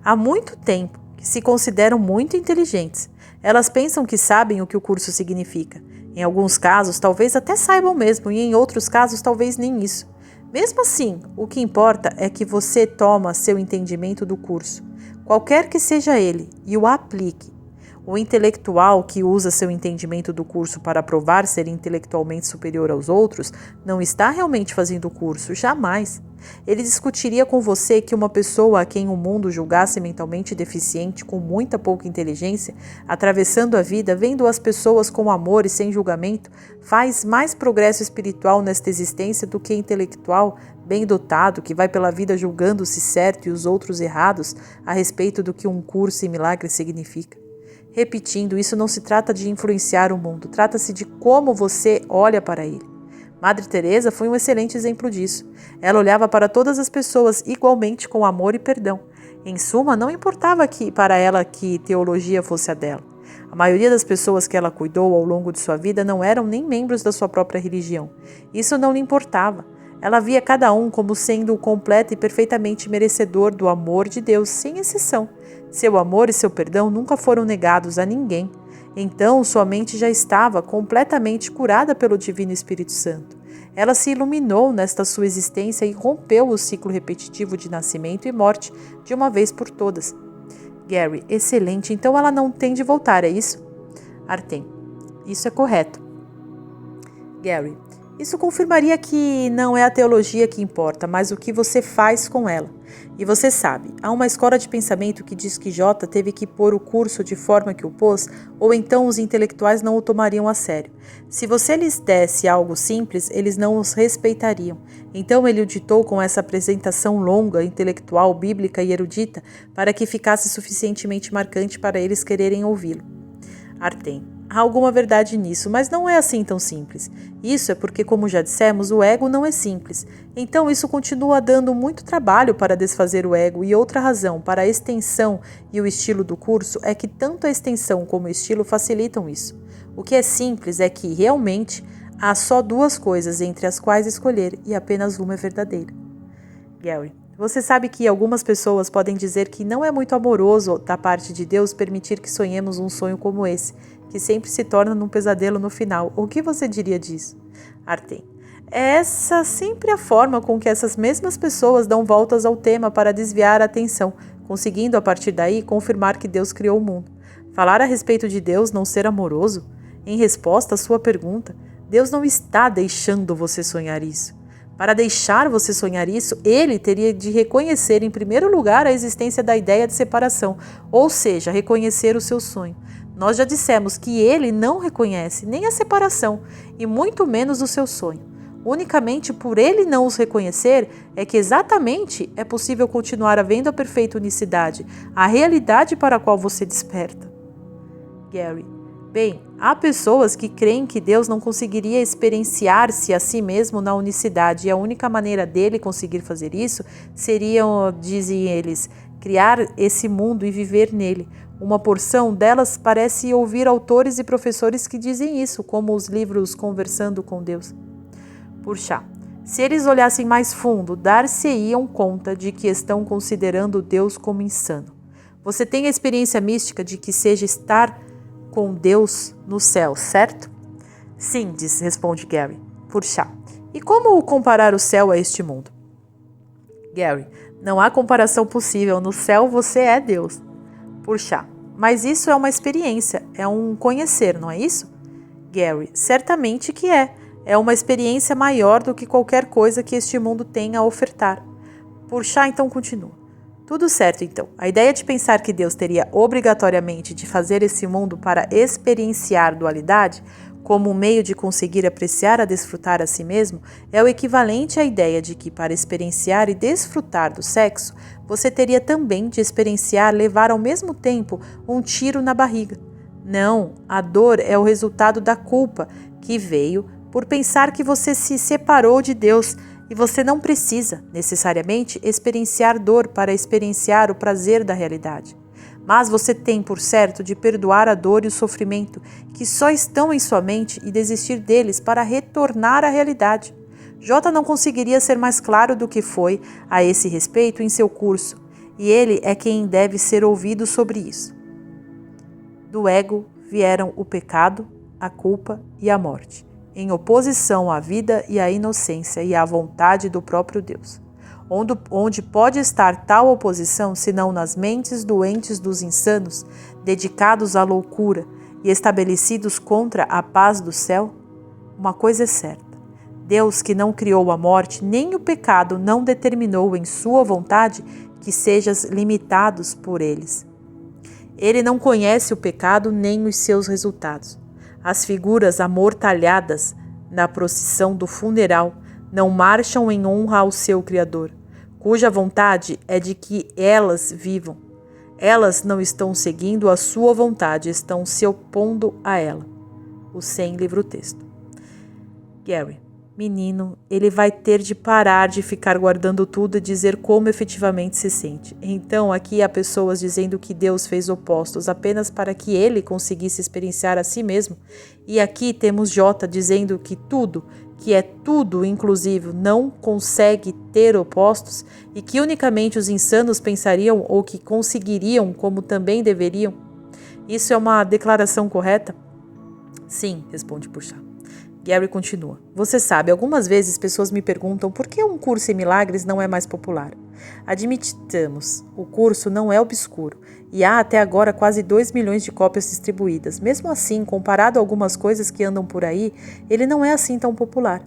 há muito tempo, que se consideram muito inteligentes. Elas pensam que sabem o que o curso significa. Em alguns casos, talvez até saibam mesmo, e em outros casos, talvez nem isso. Mesmo assim, o que importa é que você toma seu entendimento do curso, qualquer que seja ele, e o aplique. O intelectual que usa seu entendimento do curso para provar ser intelectualmente superior aos outros não está realmente fazendo o curso, jamais. Ele discutiria com você que uma pessoa a quem o mundo julgasse mentalmente deficiente, com muita pouca inteligência, atravessando a vida, vendo as pessoas com amor e sem julgamento, faz mais progresso espiritual nesta existência do que intelectual, bem dotado, que vai pela vida julgando-se certo e os outros errados a respeito do que um curso em milagre significa. Repetindo, isso não se trata de influenciar o mundo, trata-se de como você olha para ele. Madre Teresa foi um excelente exemplo disso. Ela olhava para todas as pessoas igualmente com amor e perdão. Em suma, não importava para ela que teologia fosse a dela. A maioria das pessoas que ela cuidou ao longo de sua vida não eram nem membros da sua própria religião. Isso não lhe importava. Ela via cada um como sendo o completo e perfeitamente merecedor do amor de Deus, sem exceção. Seu amor e seu perdão nunca foram negados a ninguém. Então, sua mente já estava completamente curada pelo Divino Espírito Santo. Ela se iluminou nesta sua existência e rompeu o ciclo repetitivo de nascimento e morte de uma vez por todas. Gary, excelente. Então ela não tem de voltar, é isso? Artem, isso é correto. Gary, Isso confirmaria que não é a teologia que importa, mas o que você faz com ela. E você sabe, há uma escola de pensamento que diz que J teve que pôr o curso de forma que o pôs, ou então os intelectuais não o tomariam a sério. Se você lhes desse algo simples, eles não os respeitariam. Então ele o ditou com essa apresentação longa, intelectual, bíblica e erudita, para que ficasse suficientemente marcante para eles quererem ouvi-lo. Artem. Há alguma verdade nisso, mas não é assim tão simples. Isso é porque, como já dissemos, o ego não é simples. Então isso continua dando muito trabalho para desfazer o ego, e outra razão para a extensão e o estilo do curso é que tanto a extensão como o estilo facilitam isso. O que é simples é que, realmente, há só duas coisas entre as quais escolher e apenas uma é verdadeira. Gary. Você sabe que algumas pessoas podem dizer que não é muito amoroso da parte de Deus permitir que sonhemos um sonho como esse, que sempre se torna num pesadelo no final. O que você diria disso? Artem. Essa sempre é a forma com que essas mesmas pessoas dão voltas ao tema para desviar a atenção, conseguindo a partir daí confirmar que Deus criou o mundo. Falar a respeito de Deus não ser amoroso? Em resposta à sua pergunta, Deus não está deixando você sonhar isso. Para deixar você sonhar isso, ele teria de reconhecer em primeiro lugar a existência da ideia de separação, ou seja, reconhecer o seu sonho. Nós já dissemos que ele não reconhece nem a separação, e muito menos o seu sonho. Unicamente por ele não os reconhecer é que exatamente é possível continuar havendo a perfeita unicidade, a realidade para a qual você desperta. Gary. Bem, há pessoas que creem que Deus não conseguiria experienciar-se a si mesmo na unicidade, e a única maneira dele conseguir fazer isso seria, dizem eles, criar esse mundo e viver nele. Uma porção delas parece ouvir autores e professores que dizem isso, como os livros Conversando com Deus. Purchá. Se eles olhassem mais fundo, dar-se-iam conta de que estão considerando Deus como insano. Você tem a experiência mística de que seja estar com Deus no céu, certo? Sim, responde Gary. Purchá. E como comparar o céu a este mundo? Gary. Não há comparação possível. No céu você é Deus. Purchá. Mas isso é uma experiência, é um conhecer, não é isso? Gary. Certamente que é. É uma experiência maior do que qualquer coisa que este mundo tenha a ofertar. Purchá então continua. Tudo certo, então. A ideia de pensar que Deus teria obrigatoriamente de fazer esse mundo para experienciar dualidade, como um meio de conseguir apreciar a desfrutar a si mesmo, é o equivalente à ideia de que, para experienciar e desfrutar do sexo, você teria também de experienciar levar ao mesmo tempo um tiro na barriga. Não, a dor é o resultado da culpa que veio por pensar que você se separou de Deus. E você não precisa, necessariamente, experienciar dor para experienciar o prazer da realidade. Mas você tem, por certo, de perdoar a dor e o sofrimento que só estão em sua mente e desistir deles para retornar à realidade. J não conseguiria ser mais claro do que foi a esse respeito em seu curso, e ele é quem deve ser ouvido sobre isso. Do ego vieram o pecado, a culpa e a morte, em oposição à vida e à inocência e à vontade do próprio Deus. Onde pode estar tal oposição, senão nas mentes doentes dos insanos, dedicados à loucura e estabelecidos contra a paz do céu? Uma coisa é certa: Deus, que não criou a morte nem o pecado, não determinou em sua vontade que sejas limitados por eles. Ele não conhece o pecado nem os seus resultados. As figuras amortalhadas na procissão do funeral não marcham em honra ao seu Criador, cuja vontade é de que elas vivam. Elas não estão seguindo a sua vontade, estão se opondo a ela. O 100 livro-texto. Gary. Menino, ele vai ter de parar de ficar guardando tudo e dizer como efetivamente se sente. Então, aqui há pessoas dizendo que Deus fez opostos apenas para que ele conseguisse experienciar a si mesmo. E aqui temos J dizendo que tudo, que é tudo inclusive, não consegue ter opostos e que unicamente os insanos pensariam ou que conseguiriam como também deveriam. Isso é uma declaração correta? Sim, responde Purchá. Gary continua. Você sabe, algumas vezes pessoas me perguntam por que um curso em milagres não é mais popular. Admitamos, o curso não é obscuro e há até agora quase 2 milhões de cópias distribuídas. Mesmo assim, comparado a algumas coisas que andam por aí, ele não é assim tão popular.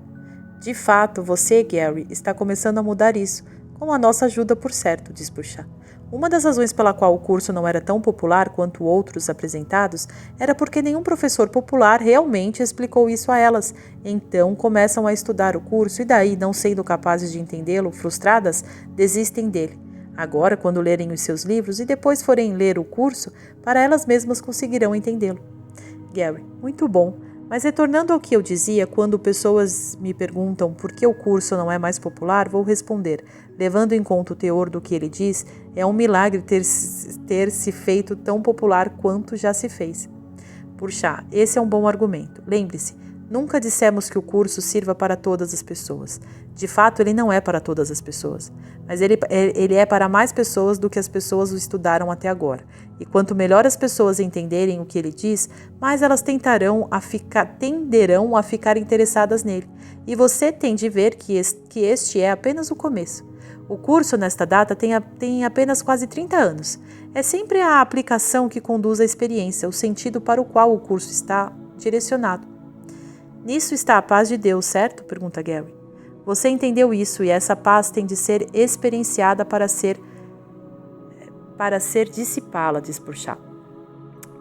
De fato, você, Gary, está começando a mudar isso, com a nossa ajuda, por certo, diz Purchá. Uma das razões pela qual o curso não era tão popular quanto outros apresentados era porque nenhum professor popular realmente explicou isso a elas. Então começam a estudar o curso e daí, não sendo capazes de entendê-lo, frustradas, desistem dele. Agora, quando lerem os seus livros e depois forem ler o curso, para elas mesmas conseguirão entendê-lo. Gary, muito bom. Mas retornando ao que eu dizia, quando pessoas me perguntam por que o curso não é mais popular, vou responder, levando em conta o teor do que ele diz, é um milagre ter se feito tão popular quanto já se fez. Purchá, esse é um bom argumento. Lembre-se, nunca dissemos que o curso sirva para todas as pessoas. De fato, ele não é para todas as pessoas, mas ele é para mais pessoas do que as pessoas o estudaram até agora. E quanto melhor as pessoas entenderem o que ele diz, mais elas tenderão a ficar interessadas nele. E você tem de ver que este é apenas o começo. O curso, nesta data, tem apenas quase 30 anos. É sempre a aplicação que conduz à experiência, o sentido para o qual o curso está direcionado. Nisso está a paz de Deus, certo? Pergunta Gary. Você entendeu isso e essa paz tem de ser experienciada para ser dissipá-la, diz Purchá.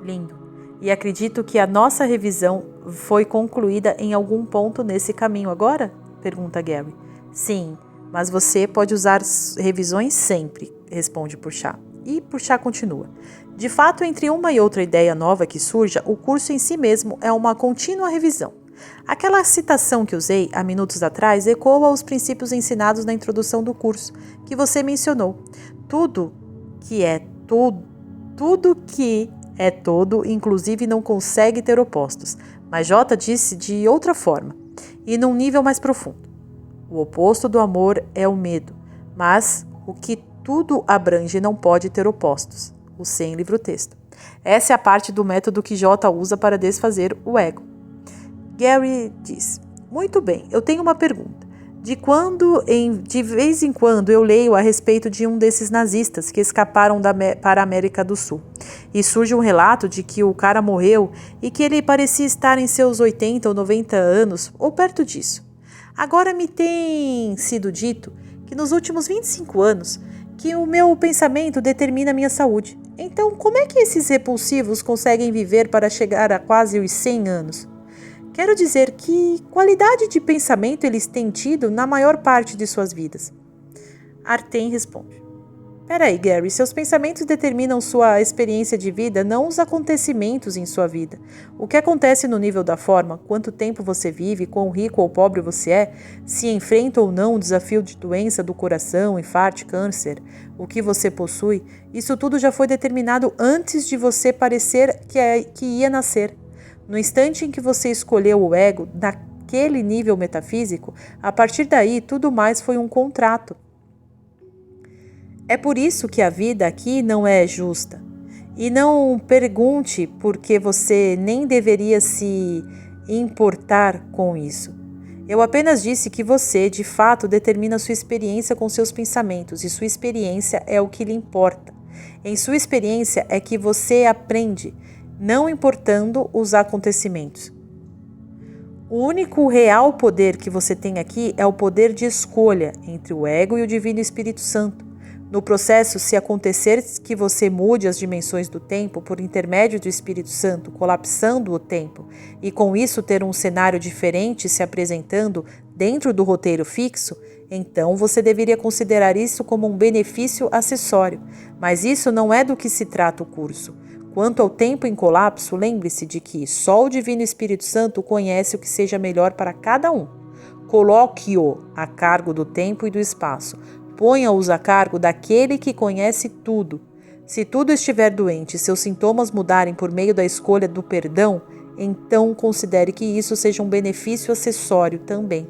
Lindo. E acredito que a nossa revisão foi concluída em algum ponto nesse caminho agora? Pergunta Gary. Sim, mas você pode usar revisões sempre, responde Purchá. E Purchá continua. De fato, entre uma e outra ideia nova que surja, o curso em si mesmo é uma contínua revisão. Aquela citação que usei há minutos atrás ecoa aos princípios ensinados na introdução do curso, que você mencionou. Tudo que é todo, inclusive não consegue ter opostos. Mas J disse de outra forma, e num nível mais profundo. O oposto do amor é o medo, mas o que tudo abrange não pode ter opostos. O sem livro-texto. Essa é a parte do método que J usa para desfazer o ego. Gary diz, muito bem, eu tenho uma pergunta. De vez em quando eu leio a respeito de um desses nazistas que escaparam para a América do Sul. E surge um relato de que o cara morreu e que ele parecia estar em seus 80 ou 90 anos, ou perto disso. Agora me tem sido dito que nos últimos 25 anos que o meu pensamento determina a minha saúde. Então, como é que esses repulsivos conseguem viver para chegar a quase os 100 anos? Quero dizer, que qualidade de pensamento eles têm tido na maior parte de suas vidas? Artem responde. Peraí, Gary, seus pensamentos determinam sua experiência de vida, não os acontecimentos em sua vida. O que acontece no nível da forma, quanto tempo você vive, quão rico ou pobre você é, se enfrenta ou não o desafio de doença do coração, infarto, câncer, o que você possui, isso tudo já foi determinado antes de você parecer que ia nascer. No instante em que você escolheu o ego, naquele nível metafísico, a partir daí tudo mais foi um contrato. É por isso que a vida aqui não é justa. E não pergunte por que você nem deveria se importar com isso. Eu apenas disse que você, de fato, determina sua experiência com seus pensamentos e sua experiência é o que lhe importa. Em sua experiência é que você aprende, não importando os acontecimentos. O único real poder que você tem aqui é o poder de escolha entre o ego e o Divino Espírito Santo. No processo, se acontecer que você mude as dimensões do tempo por intermédio do Espírito Santo, colapsando o tempo, e com isso ter um cenário diferente se apresentando dentro do roteiro fixo, então você deveria considerar isso como um benefício acessório. Mas isso não é do que se trata o curso. Quanto ao tempo em colapso, lembre-se de que só o Divino Espírito Santo conhece o que seja melhor para cada um. Coloque-o a cargo do tempo e do espaço. Ponha-os a cargo daquele que conhece tudo. Se tudo estiver doente e seus sintomas mudarem por meio da escolha do perdão, então considere que isso seja um benefício acessório também.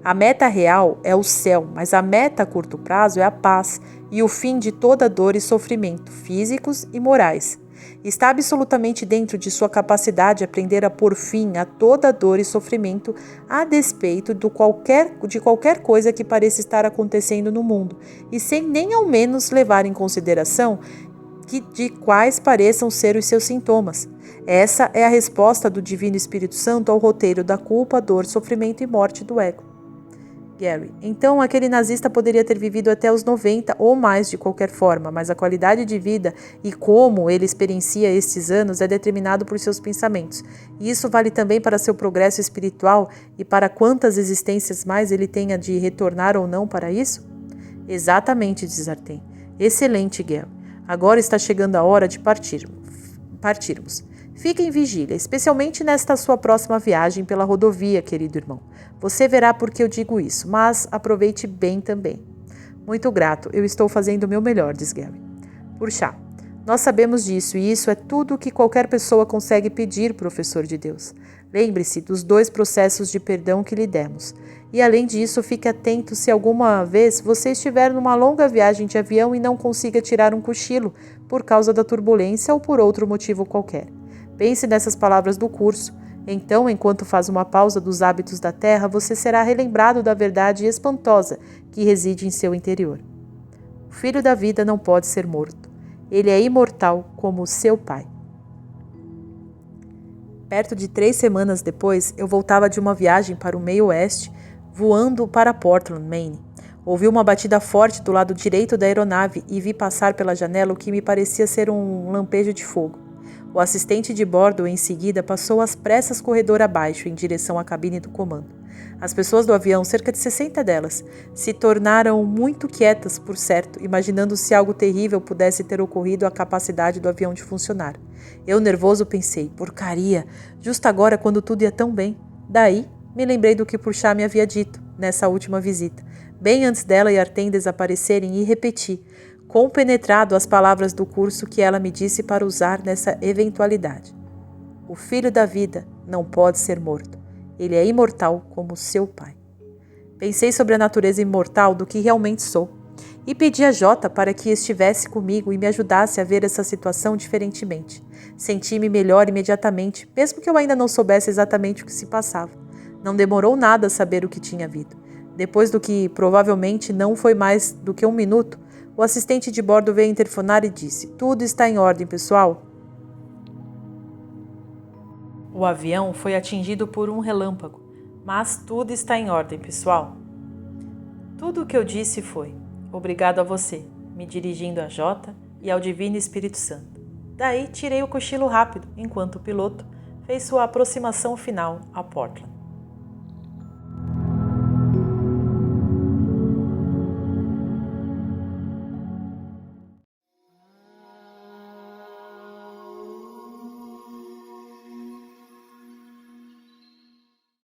A meta real é o céu, mas a meta a curto prazo é a paz e o fim de toda dor e sofrimento, físicos e morais. Está absolutamente dentro de sua capacidade de aprender a pôr fim a toda dor e sofrimento a despeito de qualquer coisa que pareça estar acontecendo no mundo, e sem nem ao menos levar em consideração de quais pareçam ser os seus sintomas. Essa é a resposta do Divino Espírito Santo ao roteiro da culpa, dor, sofrimento e morte do ego. Gary: então aquele nazista poderia ter vivido até os 90 ou mais de qualquer forma, mas a qualidade de vida e como ele experiencia estes anos é determinado por seus pensamentos. E isso vale também para seu progresso espiritual e para quantas existências mais ele tenha de retornar ou não para isso? Exatamente, diz Artem. Excelente, Gary. Agora está chegando a hora de partirmos. Fique em vigília, especialmente nesta sua próxima viagem pela rodovia, querido irmão. Você verá por que eu digo isso, mas aproveite bem também. Muito grato, eu estou fazendo o meu melhor, diz Gary. Puxa, nós sabemos disso e isso é tudo o que qualquer pessoa consegue pedir, professor de Deus. Lembre-se dos 2 processos de perdão que lhe demos. E além disso, fique atento se alguma vez você estiver numa longa viagem de avião e não consiga tirar um cochilo por causa da turbulência ou por outro motivo qualquer. Pense nessas palavras do curso. Então, enquanto faz uma pausa dos hábitos da terra, você será relembrado da verdade espantosa que reside em seu interior. O filho da vida não pode ser morto. Ele é imortal como seu pai. Perto de 3 semanas depois, eu voltava de uma viagem para o meio oeste, voando para Portland, Maine. Ouvi uma batida forte do lado direito da aeronave e vi passar pela janela o que me parecia ser um lampejo de fogo. O assistente de bordo, em seguida, passou às pressas corredor abaixo, em direção à cabine do comando. As pessoas do avião, cerca de 60 delas, se tornaram muito quietas, por certo, imaginando se algo terrível pudesse ter ocorrido à capacidade do avião de funcionar. Eu, nervoso, pensei, porcaria, justo agora quando tudo ia tão bem. Daí, me lembrei do que Purchá me havia dito, nessa última visita, bem antes dela e Artem desaparecerem, e repeti, compenetrado as palavras do curso que ela me disse para usar nessa eventualidade. O filho da vida não pode ser morto. Ele é imortal como seu pai. Pensei sobre a natureza imortal do que realmente sou e pedi a Jota para que estivesse comigo e me ajudasse a ver essa situação diferentemente. Senti-me melhor imediatamente, mesmo que eu ainda não soubesse exatamente o que se passava. Não demorou nada a saber o que tinha havido. Depois do que provavelmente não foi mais do que 1 minuto, o assistente de bordo veio interfonar e disse: tudo está em ordem, pessoal? O avião foi atingido por um relâmpago, mas tudo está em ordem, pessoal. Tudo o que eu disse foi: obrigado a você, me dirigindo a Jota e ao Divino Espírito Santo. Daí tirei o cochilo rápido, enquanto o piloto fez sua aproximação final a Portland.